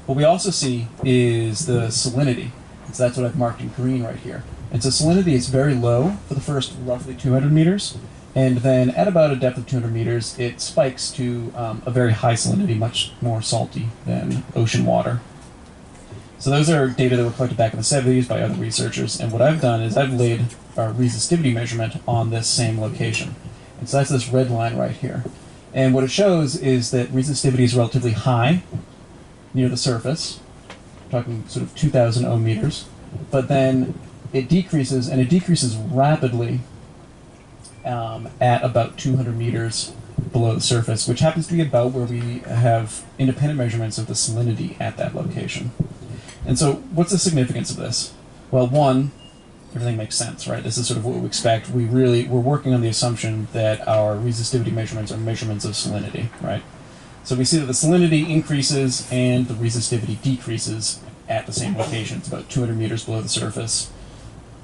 What we also see is the salinity. So that's what I've marked in green right here. And so salinity is very low for the first roughly 200 meters, and then at about a depth of 200 meters, it spikes to a very high salinity, much more salty than ocean water. So those are data that were collected back in the 70s by other researchers, and what I've done is I've laid our resistivity measurement on this same location. And so that's this red line right here. And what it shows is that resistivity is relatively high near the surface, talking sort of 2,000 ohm meters, but then it decreases, and it decreases rapidly at about 200 meters below the surface, which happens to be about where we have independent measurements of the salinity at that location. And so what's the significance of this? Well, one, everything makes sense, right? This is sort of what we expect. We're working on the assumption that our resistivity measurements are measurements of salinity, right? So we see that the salinity increases and the resistivity decreases at the same location. It's about 200 meters below the surface,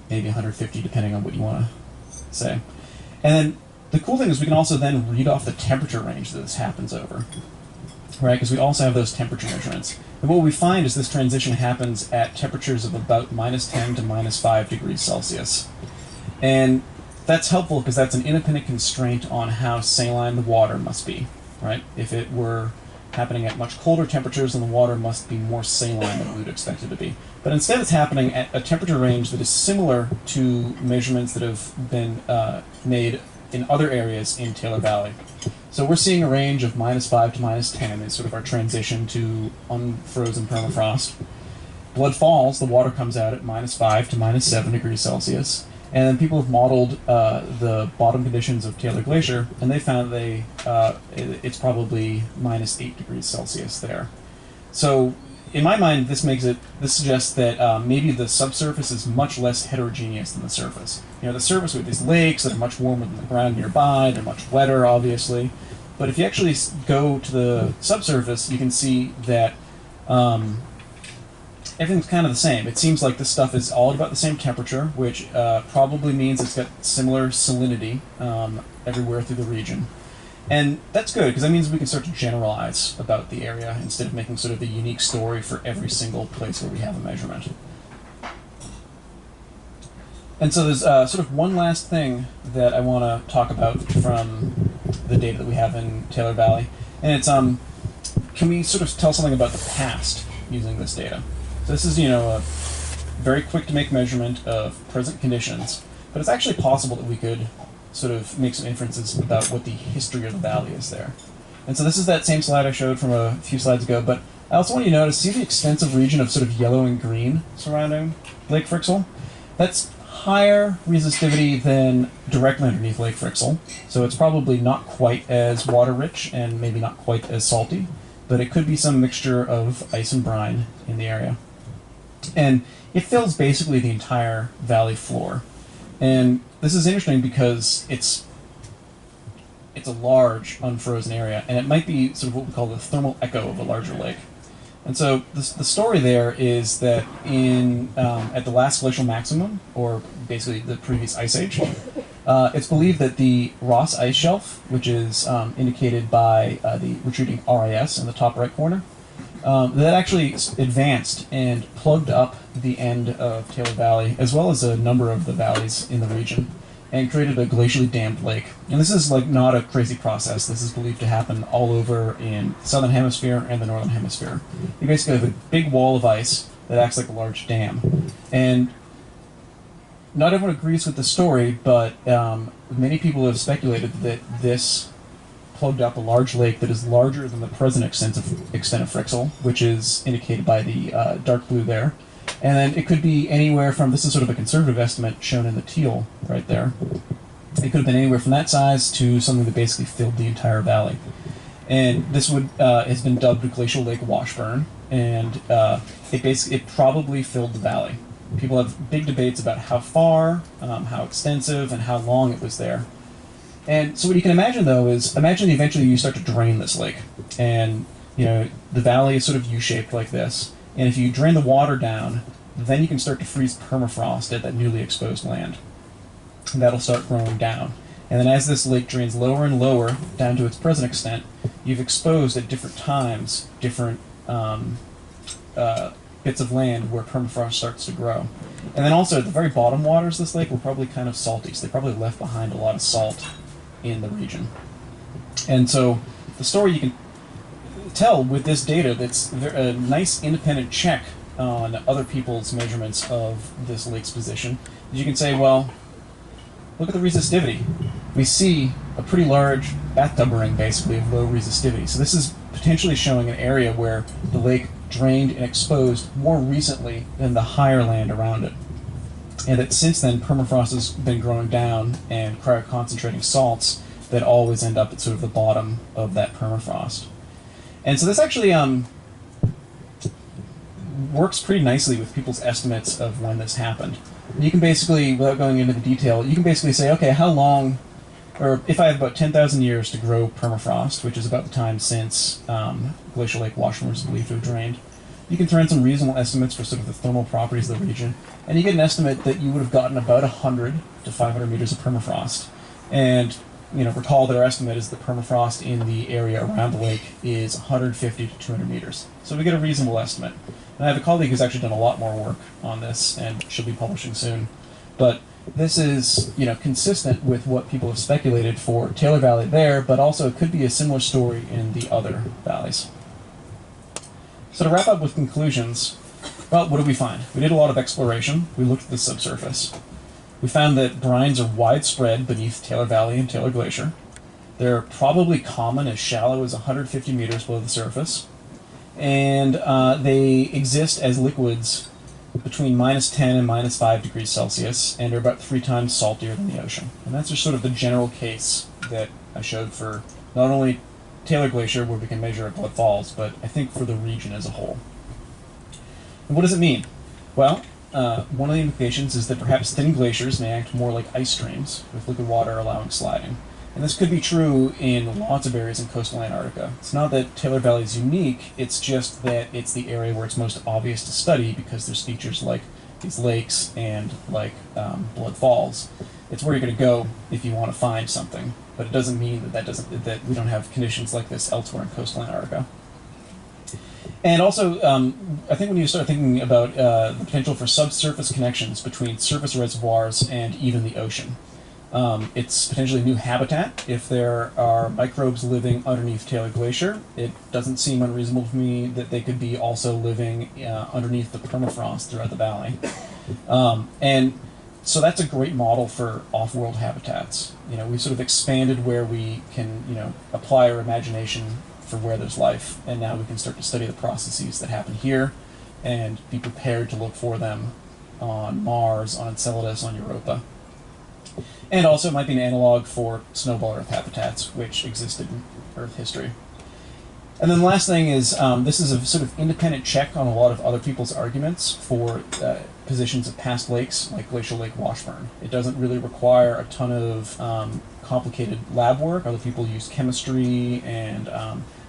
maybe 150 depending on what you want to say. And then the cool thing is we can also then read off the temperature range that this happens over, right? Because we also have those temperature measurements. And what we find is this transition happens at temperatures of about -10 to -5 degrees Celsius. And that's helpful because that's an independent constraint on how saline the water must be, right? If it were happening at much colder temperatures, then the water must be more saline than we would expect it to be. But instead it's happening at a temperature range that is similar to measurements that have been made in other areas in Taylor Valley. So we're seeing a range of -5 to -10 is sort of our transition to unfrozen permafrost. Blood falls, the water comes out at -5 to -7 degrees Celsius. And then people have modeled the bottom conditions of Taylor Glacier, and they found it's probably -8 degrees Celsius there. So, in my mind, this suggests that maybe the subsurface is much less heterogeneous than the surface. You know, the surface with these lakes that are much warmer than the ground nearby, they're much wetter, obviously. But if you actually go to the subsurface, you can see that everything's kind of the same. It seems like this stuff is all about the same temperature, which probably means it's got similar salinity everywhere through the region. And that's good, because that means we can start to generalize about the area instead of making sort of the unique story for every single place where we have a measurement. And so there's sort of one last thing that I want to talk about from the data that we have in Taylor Valley. And it's, can we sort of tell something about the past using this data? So this is, a very quick to make measurement of present conditions, but it's actually possible that we could sort of make some inferences about what the history of the valley is there. And so this is that same slide I showed from a few slides ago, but I also want you to notice, see the extensive region of sort of yellow and green surrounding Lake Frixell? That's higher resistivity than directly underneath Lake Frixell, so it's probably not quite as water-rich and maybe not quite as salty, but it could be some mixture of ice and brine in the area. And it fills basically the entire valley floor. And this is interesting because it's a large unfrozen area, and it might be sort of what we call the thermal echo of a larger lake. And so the story there is that at the last glacial maximum, or basically the previous ice age, it's believed that the Ross ice shelf, which is indicated by the retreating RIS in the top right corner, that actually advanced and plugged up the end of Taylor Valley, as well as a number of the valleys in the region, and created a glacially dammed lake. And this is not a crazy process. This is believed to happen all over in the southern hemisphere and the northern hemisphere. You basically have a big wall of ice that acts like a large dam. And not everyone agrees with the story, but many people have speculated that this plugged up a large lake that is larger than the present extent of Frixell, which is indicated by the dark blue there. And then it could be anywhere from, this is sort of a conservative estimate shown in the teal right there. It could have been anywhere from that size to something that basically filled the entire valley. And this has been dubbed Glacial Lake Washburn, and it probably filled the valley. people have big debates about how far, how extensive, and how long it was there. And so what you can imagine, though, is imagine eventually you start to drain this lake. And, the valley is sort of U-shaped like this. And if you drain the water down, then you can start to freeze permafrost at that newly exposed land. And that'll start growing down. And then as this lake drains lower and lower down to its present extent, you've exposed at different times different bits of land where permafrost starts to grow. And then also at the very bottom waters of this lake were probably kind of salty, so they probably left behind a lot of salt in the region. And so the story you can tell with this data that's a nice independent check on other people's measurements of this lake's position, is you can say, well, look at the resistivity. We see a pretty large bathtub ring, basically, of low resistivity. So this is potentially showing an area where the lake drained and exposed more recently than the higher land around it. And that since then, permafrost has been growing down and cryoconcentrating salts that always end up at sort of the bottom of that permafrost. And so this actually works pretty nicely with people's estimates of when this happened. You can basically, without going into the detail, you can basically say, okay, how long, or if I have about 10,000 years to grow permafrost, which is about the time since Glacial Lake Washburn is believed to have drained, you can throw in some reasonable estimates for sort of the thermal properties of the region, and you get an estimate that you would have gotten about 100 to 500 meters of permafrost. And recall that our estimate is that permafrost in the area around the lake is 150 to 200 meters. So we get a reasonable estimate. And I have a colleague who's actually done a lot more work on this, and she'll be publishing soon. But this is, consistent with what people have speculated for Taylor Valley there, but also it could be a similar story in the other valleys. So to wrap up with conclusions, well, what did we find? We did a lot of exploration. We looked at the subsurface. We found that brines are widespread beneath Taylor Valley and Taylor Glacier. They're probably common as shallow as 150 meters below the surface. And they exist as liquids between -10 and -5 degrees Celsius, and are about 3 times saltier than the ocean. And that's just sort of the general case that I showed for not only Taylor Glacier, where we can measure at Blood Falls, but I think for the region as a whole. And what does it mean? Well, one of the implications is that perhaps thin glaciers may act more like ice streams, with liquid water allowing sliding. And this could be true in lots of areas in coastal Antarctica. It's not that Taylor Valley is unique, it's just that it's the area where it's most obvious to study because there's features like these lakes and like Blood Falls. It's where you're going to go if you want to find something, but it doesn't mean that we don't have conditions like this elsewhere in coastal Antarctica. And also, I think when you start thinking about the potential for subsurface connections between surface reservoirs and even the ocean, it's potentially new habitat. If there are microbes living underneath Taylor Glacier, it doesn't seem unreasonable to me that they could be also living underneath the permafrost throughout the valley. And so that's a great model for off-world habitats. We've sort of expanded where we can, apply our imagination for where there's life, and now we can start to study the processes that happen here and be prepared to look for them on Mars, on Enceladus, on Europa. And also it might be an analog for snowball Earth habitats, which existed in Earth history. And then the last thing is, this is a sort of independent check on a lot of other people's arguments for positions of past lakes, like Glacial Lake Washburn. It doesn't really require a ton of complicated lab work. Other people use chemistry and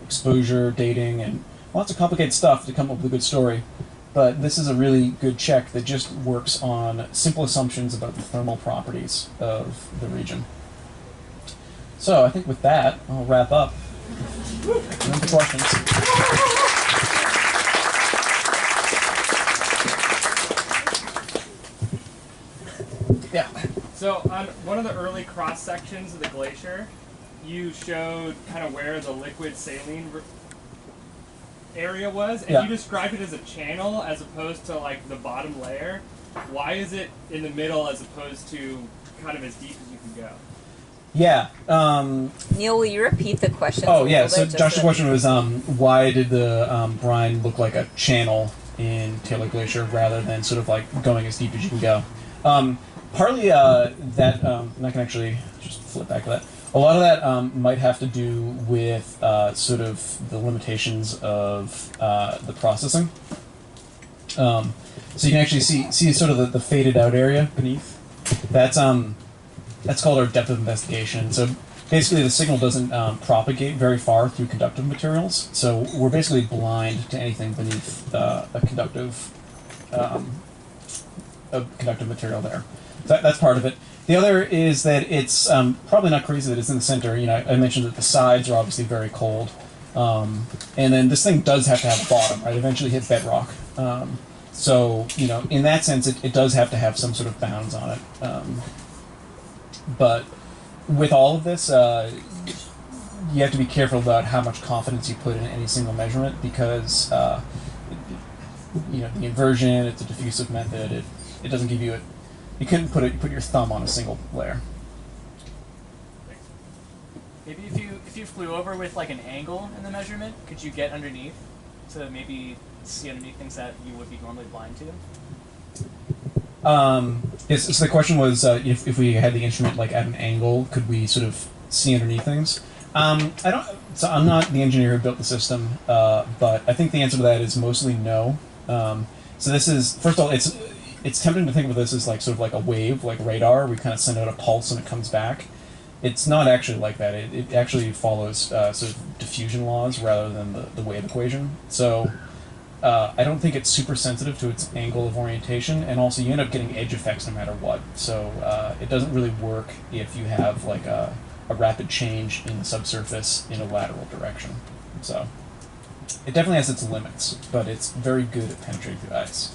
exposure dating and lots of complicated stuff to come up with a good story. But this is a really good check that just works on simple assumptions about the thermal properties of the region. So I think with that, I'll wrap up. Any questions? Yeah. So on one of the early cross sections of the glacier, you showed kind of where the liquid saline area was, and you described it as a channel as opposed to like the bottom layer. Why is it in the middle as opposed to kind of as deep as you can go? Yeah. Neil, will you repeat the question? Oh, yeah. So Josh's question was, why did the brine look like a channel in Taylor Glacier rather than sort of like going as deep as you can go? Partly that, and I can actually just flip back to that. A lot of that might have to do with sort of the limitations of the processing. So you can actually see sort of the faded out area beneath. That's called our depth of investigation. So basically, the signal doesn't propagate very far through conductive materials. So we're basically blind to anything beneath a conductive material there. So that's part of it. The other is that it's probably not crazy that it's in the center. You know, I mentioned that the sides are obviously very cold, and then this thing does have to have a bottom, right? Eventually hit bedrock. So you know, in that sense, it does have to have some sort of bounds on it. But with all of this, you have to be careful about how much confidence you put in any single measurement because you know the inversion. It's a diffusive method. It doesn't give you you couldn't put your thumb on a single layer. Maybe if you flew over with like an angle in the measurement, could you get underneath to maybe see underneath things that you would be normally blind to? Yes, so the question was if we had the instrument like at an angle, could we sort of see underneath things? I don't. So I'm not the engineer who built the system, but I think the answer to that is mostly no. So this is first of all, it's tempting to think of this as like sort of like a wave, like radar. We kind of send out a pulse and it comes back. It's not actually like that. It actually follows sort of diffusion laws rather than the wave equation. So I don't think it's super sensitive to its angle of orientation, and also you end up getting edge effects no matter what. So it doesn't really work if you have like a rapid change in the subsurface in a lateral direction. So it definitely has its limits, but it's very good at penetrating through ice.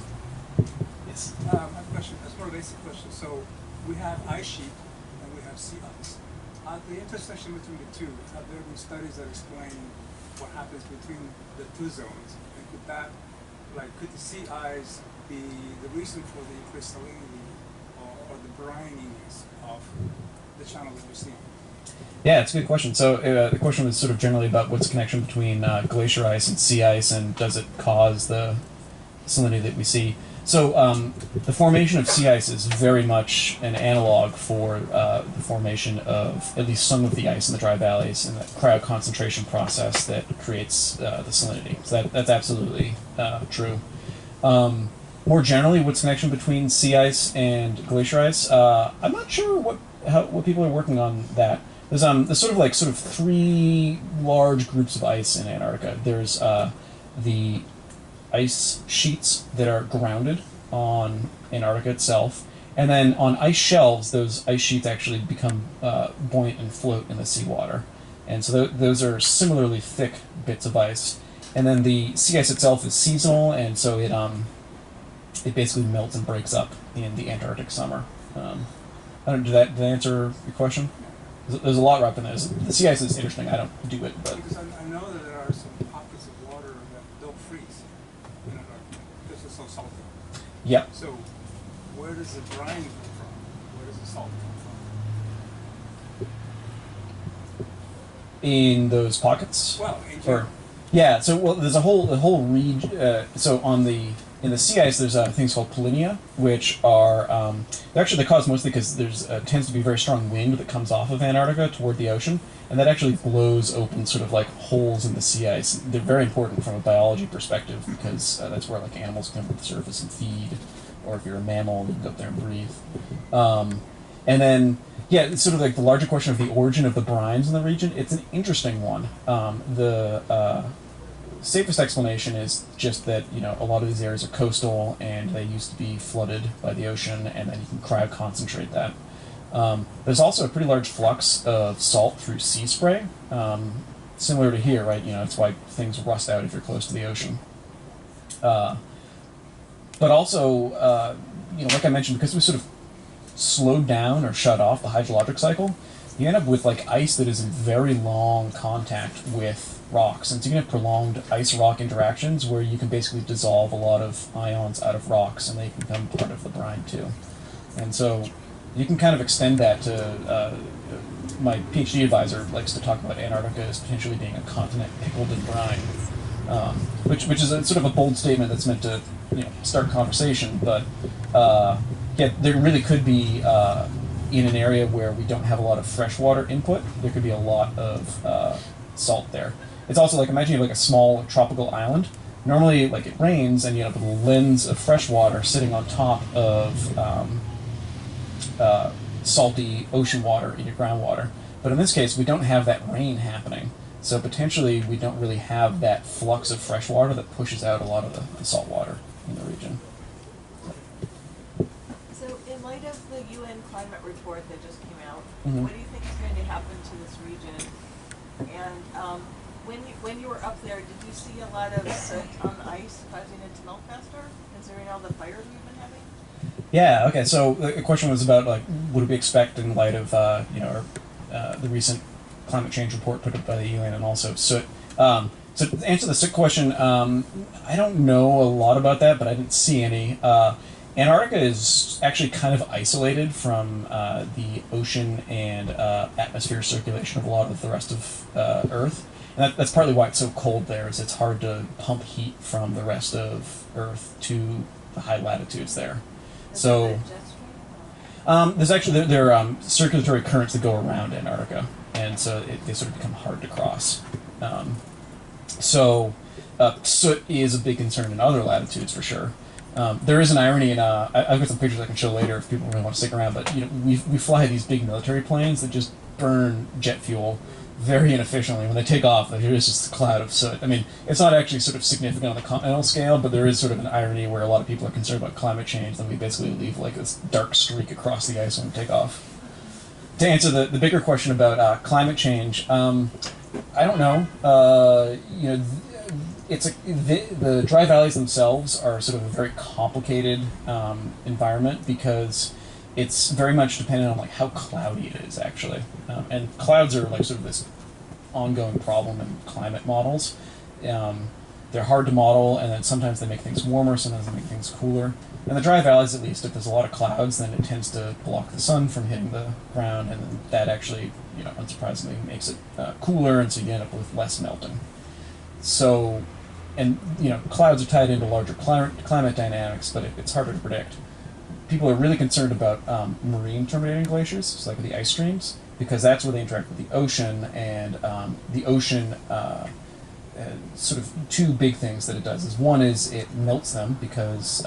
Yes. I have a question. That's more a basic question. So we have ice sheet and we have sea ice. At the intersection between the two, have there been studies that explain what happens between the two zones? And could that, could the sea ice be the reason for the crystallinity or the brininess of the channel that we're seeing? Yeah, it's a good question. So the question was sort of generally about what's the connection between glacier ice and sea ice, and does it cause the salinity that we see? So the formation of sea ice is very much an analog for the formation of at least some of the ice in the dry valleys and the cryoconcentration process that creates the salinity. So that's absolutely true. More generally, what's the connection between sea ice and glacier ice? I'm not sure what people are working on that. There's sort of three large groups of ice in Antarctica. There's the ice sheets that are grounded on Antarctica itself, and then on ice shelves, those ice sheets actually become buoyant and float in the seawater, and so those are similarly thick bits of ice. And then the sea ice itself is seasonal, and so it basically melts and breaks up in the Antarctic summer. Did that answer your question? There's a lot wrapped in this. The sea ice is interesting. I don't do it, but Because I know that there are some pockets of water that don't freeze in Antarctica because it's so salty. yep. So where does the brine come from? Where does the salt come from? In those pockets. Well, in general. Yeah, so there's a whole region. So in the sea ice, there's things called polynya, which are they cause mostly because there's tends to be very strong wind that comes off of Antarctica toward the ocean, and that actually blows open sort of like holes in the sea ice. They're very important from a biology perspective because that's where like animals come to the surface and feed, or if you're a mammal, you can go up there and breathe. And then yeah, it's sort of like the larger question of the origin of the brines in the region. It's an interesting one. The safest explanation is just that a lot of these areas are coastal and they used to be flooded by the ocean, and then you can cryoconcentrate that. There's also a pretty large flux of salt through sea spray, similar to here, right? It's why things rust out if you're close to the ocean. But also, like I mentioned, because we sort of slowed down or shut off the hydrologic cycle, you end up with like ice that is in very long contact with rocks, and so you can have prolonged ice-rock interactions where you can basically dissolve a lot of ions out of rocks, and they can become part of the brine too. And so you can kind of extend that to my PhD advisor likes to talk about Antarctica as potentially being a continent pickled in brine, which is sort of a bold statement that's meant to start conversation, but yeah, there really could be in an area where we don't have a lot of freshwater input, there could be a lot of salt there. It's also like, imagine you have like a small tropical island normally, like, it rains and you end up with a lens of fresh water sitting on top of salty ocean water in your groundwater. But in this case, we don't have that rain happening. So potentially, we don't really have that flux of fresh water that pushes out a lot of the salt water in the region. So, in light of the UN climate report that just came out, Mhm. what do you think is going to happen to this region? And when you were up there, did you see a lot of soot on the ice causing it to melt faster, considering all the fires we've been having? Yeah. Okay. So the question was about, like, what do we expect in light of the recent climate change report put up by the UN and also soot. So to answer the soot question, I don't know a lot about that, but I didn't see any. Antarctica is actually kind of isolated from the ocean and atmosphere circulation of a lot of the rest of Earth. And that's partly why it's so cold there, is it's hard to pump heat from the rest of Earth to the high latitudes there. So there's actually there are circulatory currents that go around Antarctica, and so they sort of become hard to cross. Soot is a big concern in other latitudes for sure. There is an irony in I've got some pictures I can show later if people really want to stick around. But we fly these big military planes that just burn jet fuel very inefficiently. When they take off, there's just a cloud of soot. I mean, it's not actually sort of significant on the continental scale, but there is sort of an irony where a lot of people are concerned about climate change, then we basically leave like this dark streak across the ice when we take off. To answer the bigger question about climate change, I don't know. The dry valleys themselves are sort of a very complicated environment because it's very much dependent on like how cloudy it is actually, and clouds are like sort of this ongoing problem in climate models. They're hard to model, and then sometimes they make things warmer, sometimes they make things cooler. In the dry valleys, at least, if there's a lot of clouds, then it tends to block the sun from hitting the ground, and then that actually, unsurprisingly, makes it cooler, and so you end up with less melting. So, and clouds are tied into larger climate dynamics, but it's harder to predict. People are really concerned about marine terminating glaciers, so like the ice streams, because that's where they interact with the ocean, and the ocean, sort of two big things that it does is one is it melts them because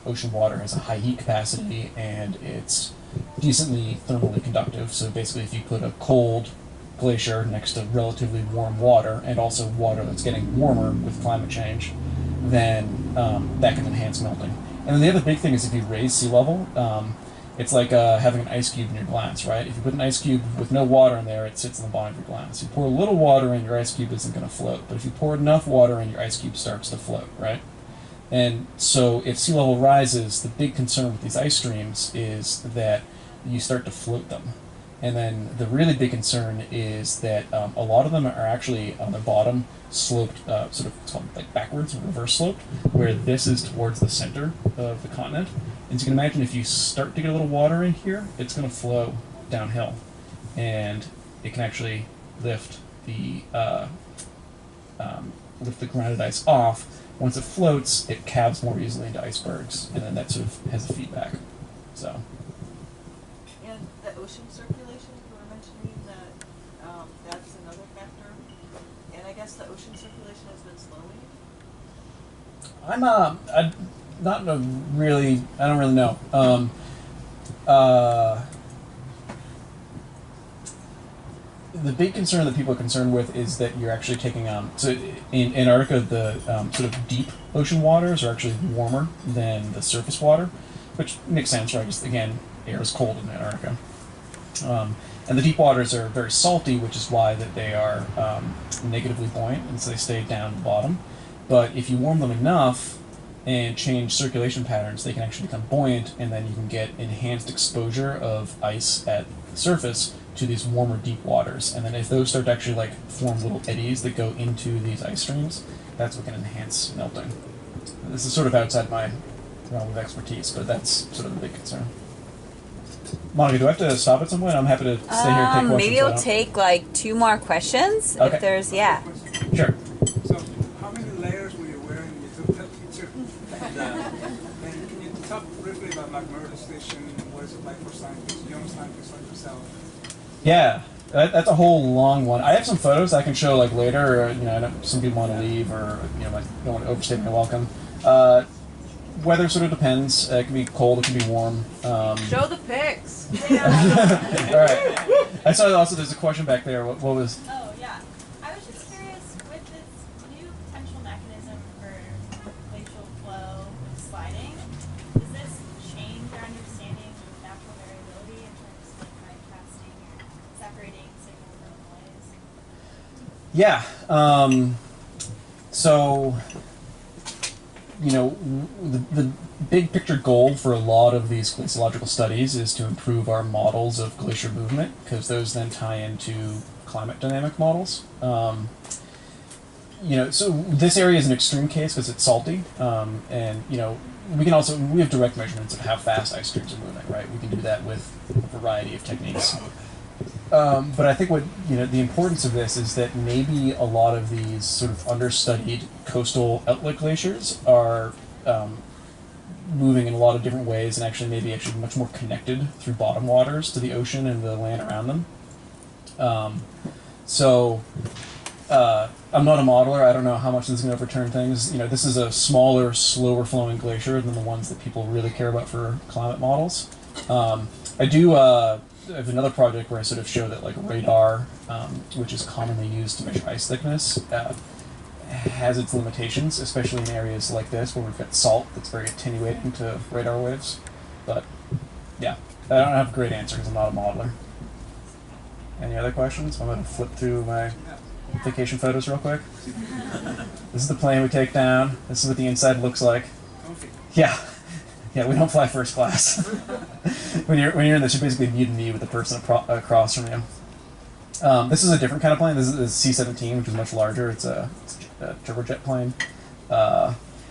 ocean water has a high heat capacity and it's decently thermally conductive. So basically, if you put a cold glacier next to relatively warm water and also water that's getting warmer with climate change, then that can enhance melting. And then the other big thing is if you raise sea level, it's like having an ice cube in your glass, right? If you put an ice cube with no water in there, it sits in the bottom of your glass. You pour a little water in, your ice cube isn't going to float. But if you pour enough water in, your ice cube starts to float, right? And so if sea level rises, the big concern with these ice streams is that you start to float them. And then the really big concern is that a lot of them are actually on their bottom sloped, sort of, it's called like backwards, reverse sloped, where this is towards the center of the continent. And so you can imagine if you start to get a little water in here, it's going to flow downhill. And it can actually lift the grounded ice off. Once it floats, it calves more easily into icebergs, and then that sort of has a feedback. So. And the ocean circulation, you were mentioning that that's another factor. And I guess the ocean circulation has been slowing. I don't really know. The big concern that people are concerned with is that you're actually taking so in Antarctica the sort of deep ocean waters are actually warmer than the surface water, which makes sense, right? Just again, air is cold in Antarctica, and the deep waters are very salty, which is why that they are negatively buoyant, and so they stay down the bottom. But if you warm them enough and change circulation patterns, they can actually become buoyant, and then you can get enhanced exposure of ice at the surface to these warmer deep waters. And then if those start to actually like form little eddies that go into these ice streams, that's what can enhance melting. This is sort of outside my realm of expertise, but that's sort of the big concern. Monica, do I have to stop at some point? I'm happy to stay here and take questions. Maybe we'll take like 2 more questions Okay. if there's, Sure. So, how many layers were you wearing when you took that picture? And can you talk briefly about McMurdo Station? What is it like for scientists, young scientists like yourself? Yeah. That's a whole long one. I have some photos I can show like later. Or, you know, I know some people want to leave, or you know, I don't want to overstay my welcome. Weather sort of depends. It can be cold, it can be warm. Show the pics. All right. I saw also there's a question back there. What was? Oh, yeah. I was just curious, with this new potential mechanism for glacial flow with sliding, does this change your understanding of natural variability in terms of like typecasting or separating signal from noise? Yeah. So, you know, the big picture goal for a lot of these glaciological studies is to improve our models of glacier movement, because those then tie into climate dynamic models. You know, so this area is an extreme case because it's salty, and you know, we have direct measurements of how fast ice streams are moving, right? We can do that with a variety of techniques. But I think what, you know, the importance of this is that maybe a lot of these sort of understudied coastal outlet glaciers are moving in a lot of different ways, and actually much more connected through bottom waters to the ocean and the land around them. I'm not a modeler. I don't know how much this is going to overturn things. You know, this is a smaller, slower flowing glacier than the ones that people really care about for climate models. I have another project where I sort of show that like radar, which is commonly used to measure ice thickness, has its limitations, especially in areas like this where we've got salt that's very attenuating to radar waves. But yeah, I don't have a great answer because I'm not a modeler. Any other questions? I'm going to flip through my vacation photos real quick. This is the plane we take down. This is what the inside looks like. Yeah. Yeah, we don't fly first class. when you're in this, you're basically mutiny with the person across from you. This is a different kind of plane. This is a C-17, which is much larger. It's a turbojet plane.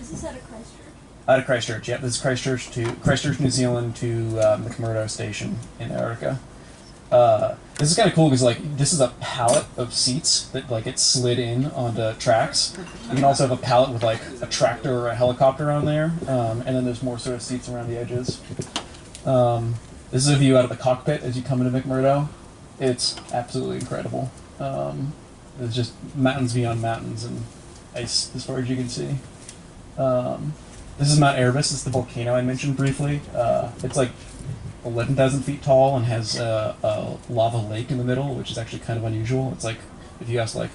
Is this out of Christchurch? Out of Christchurch, yeah. This is Christchurch, New Zealand to McMurdo Station in Antarctica. This is kind of cool because like this is a pallet of seats that like it slid in onto tracks. You can also have a pallet with like a tractor or a helicopter on there, and then there's more sort of seats around the edges. This is a view out of the cockpit as you come into McMurdo. It's absolutely incredible. There's just mountains beyond mountains and ice as far as you can see. This is Mount Erebus. It's the volcano I mentioned briefly. It's like 11,000 feet tall and has a lava lake in the middle, which is actually kind of unusual. It's like, if you asked like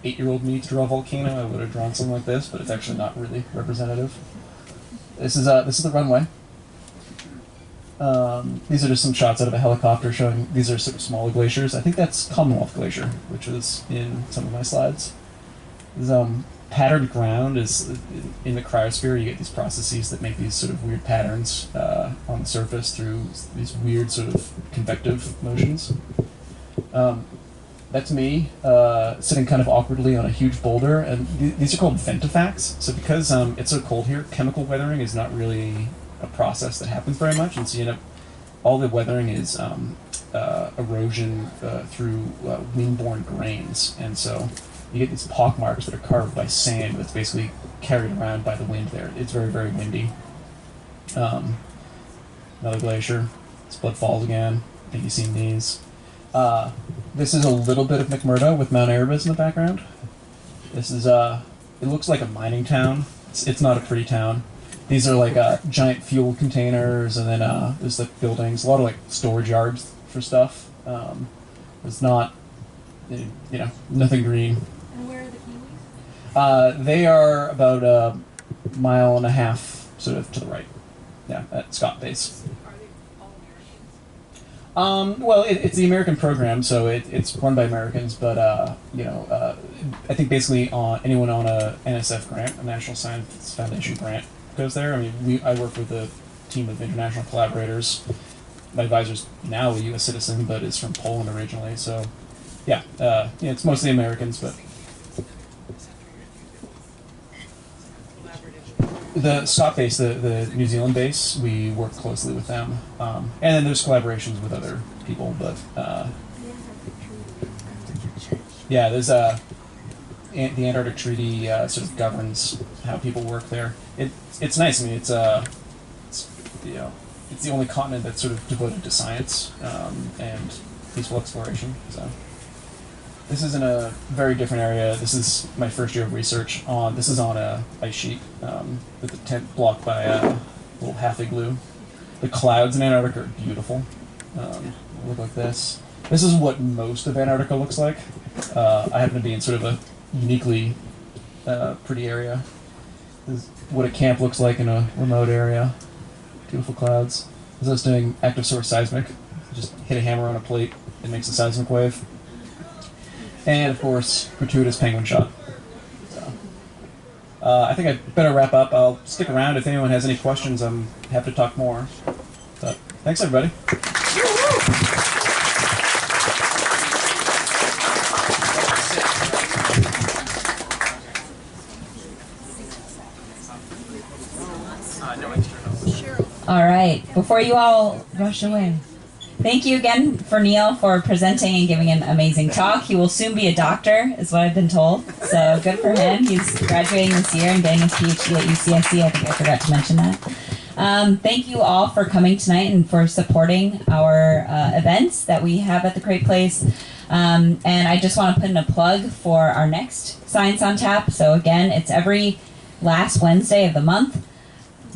8-year-old me to draw a volcano, I would have drawn something like this, but it's actually not really representative. This is the runway. These are just some shots out of a helicopter showing, these are sort of smaller glaciers. I think that's Commonwealth Glacier, which was in some of my slides. This, patterned ground is in the cryosphere. You get these processes that make these sort of weird patterns on the surface through these weird sort of convective motions. That's me sitting kind of awkwardly on a huge boulder, and these are called ventifacts. So because it's so cold here, chemical weathering is not really a process that happens very much, and so you end up, all the weathering is erosion through wind-borne grains, and so you get these pock marks that are carved by sand that's basically carried around by the wind there. It's very, very windy. Another glacier. Split Falls again. I think you've seen these. This is a little bit of McMurdo with Mount Erebus in the background. This is, it looks like a mining town. It's not a pretty town. These are like giant fuel containers, and then there's like buildings, a lot of like storage yards for stuff. There's not, you know, nothing green. And where are the Kiwis? They are about a mile and a half sort of to the right. Yeah, at Scott Base. Are they all Americans? Well, it's the American program, so it's run by Americans, but you know, I think basically anyone on a NSF grant, a National Science Foundation grant, goes there. I mean, I work with a team of international collaborators. My advisor's now a U.S. citizen, but is from Poland originally, so yeah, it's mostly Americans, but the Scott base, the New Zealand base, we work closely with them, and then there's collaborations with other people, but yeah, there's the Antarctic Treaty sort of governs how people work there. It's nice. I mean, it's you know, it's the only continent that's sort of devoted to science, and peaceful exploration. So this is in a very different area. This is my first year of research on. This is on a ice sheet with the tent blocked by a little half igloo. The clouds in Antarctica are beautiful. Look like this. This is what most of Antarctica looks like. I happen to be in sort of a uniquely pretty area. This is what a camp looks like in a remote area. Beautiful clouds. This is us doing active source seismic. Just hit a hammer on a plate, it makes a seismic wave. And of course, gratuitous penguin shot. So, I think I'd better wrap up. I'll stick around if anyone has any questions. I'm happy to talk more. So, thanks everybody. All right, before you all rush away, thank you again for Niel for presenting and giving an amazing talk. He will soon be a doctor, is what I've been told. So good for him. He's graduating this year and getting his PhD at UCSC. I think I forgot to mention that. Thank you all for coming tonight and for supporting our events that we have at the Great Place. And I just want to put in a plug for our next Science on Tap. So again, it's every last Wednesday of the month.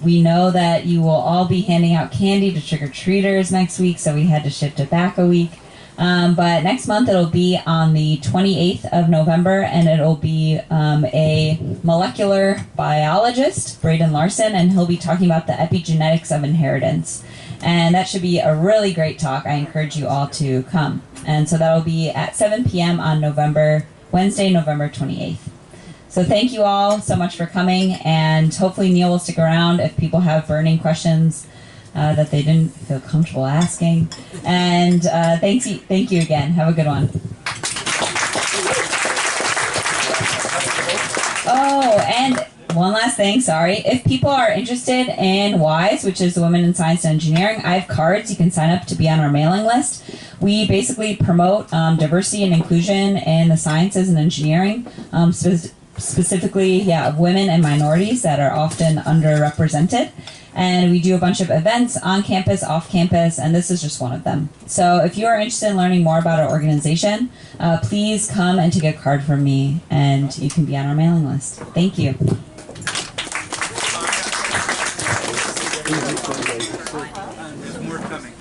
We know that you will all be handing out candy to trick-or-treaters next week, so we had to shift it back a week. But next month it'll be on the 28th of November, and it'll be a molecular biologist, Braden Larson, and he'll be talking about the epigenetics of inheritance. And that should be a really great talk. I encourage you all to come. And so that'll be at 7 p.m. on Wednesday, November 28th. So thank you all so much for coming, and hopefully Niel will stick around if people have burning questions that they didn't feel comfortable asking. And thank you again. Have a good one. Oh, and one last thing, sorry. If people are interested in WISE, which is the Women in Science and Engineering, I have cards. You can sign up to be on our mailing list. We basically promote diversity and inclusion in the sciences and engineering, specifically, of women and minorities that are often underrepresented. And we do a bunch of events on campus, off campus, and this is just one of them. So if you are interested in learning more about our organization, please come and take a card from me, and you can be on our mailing list. Thank you. There's more coming.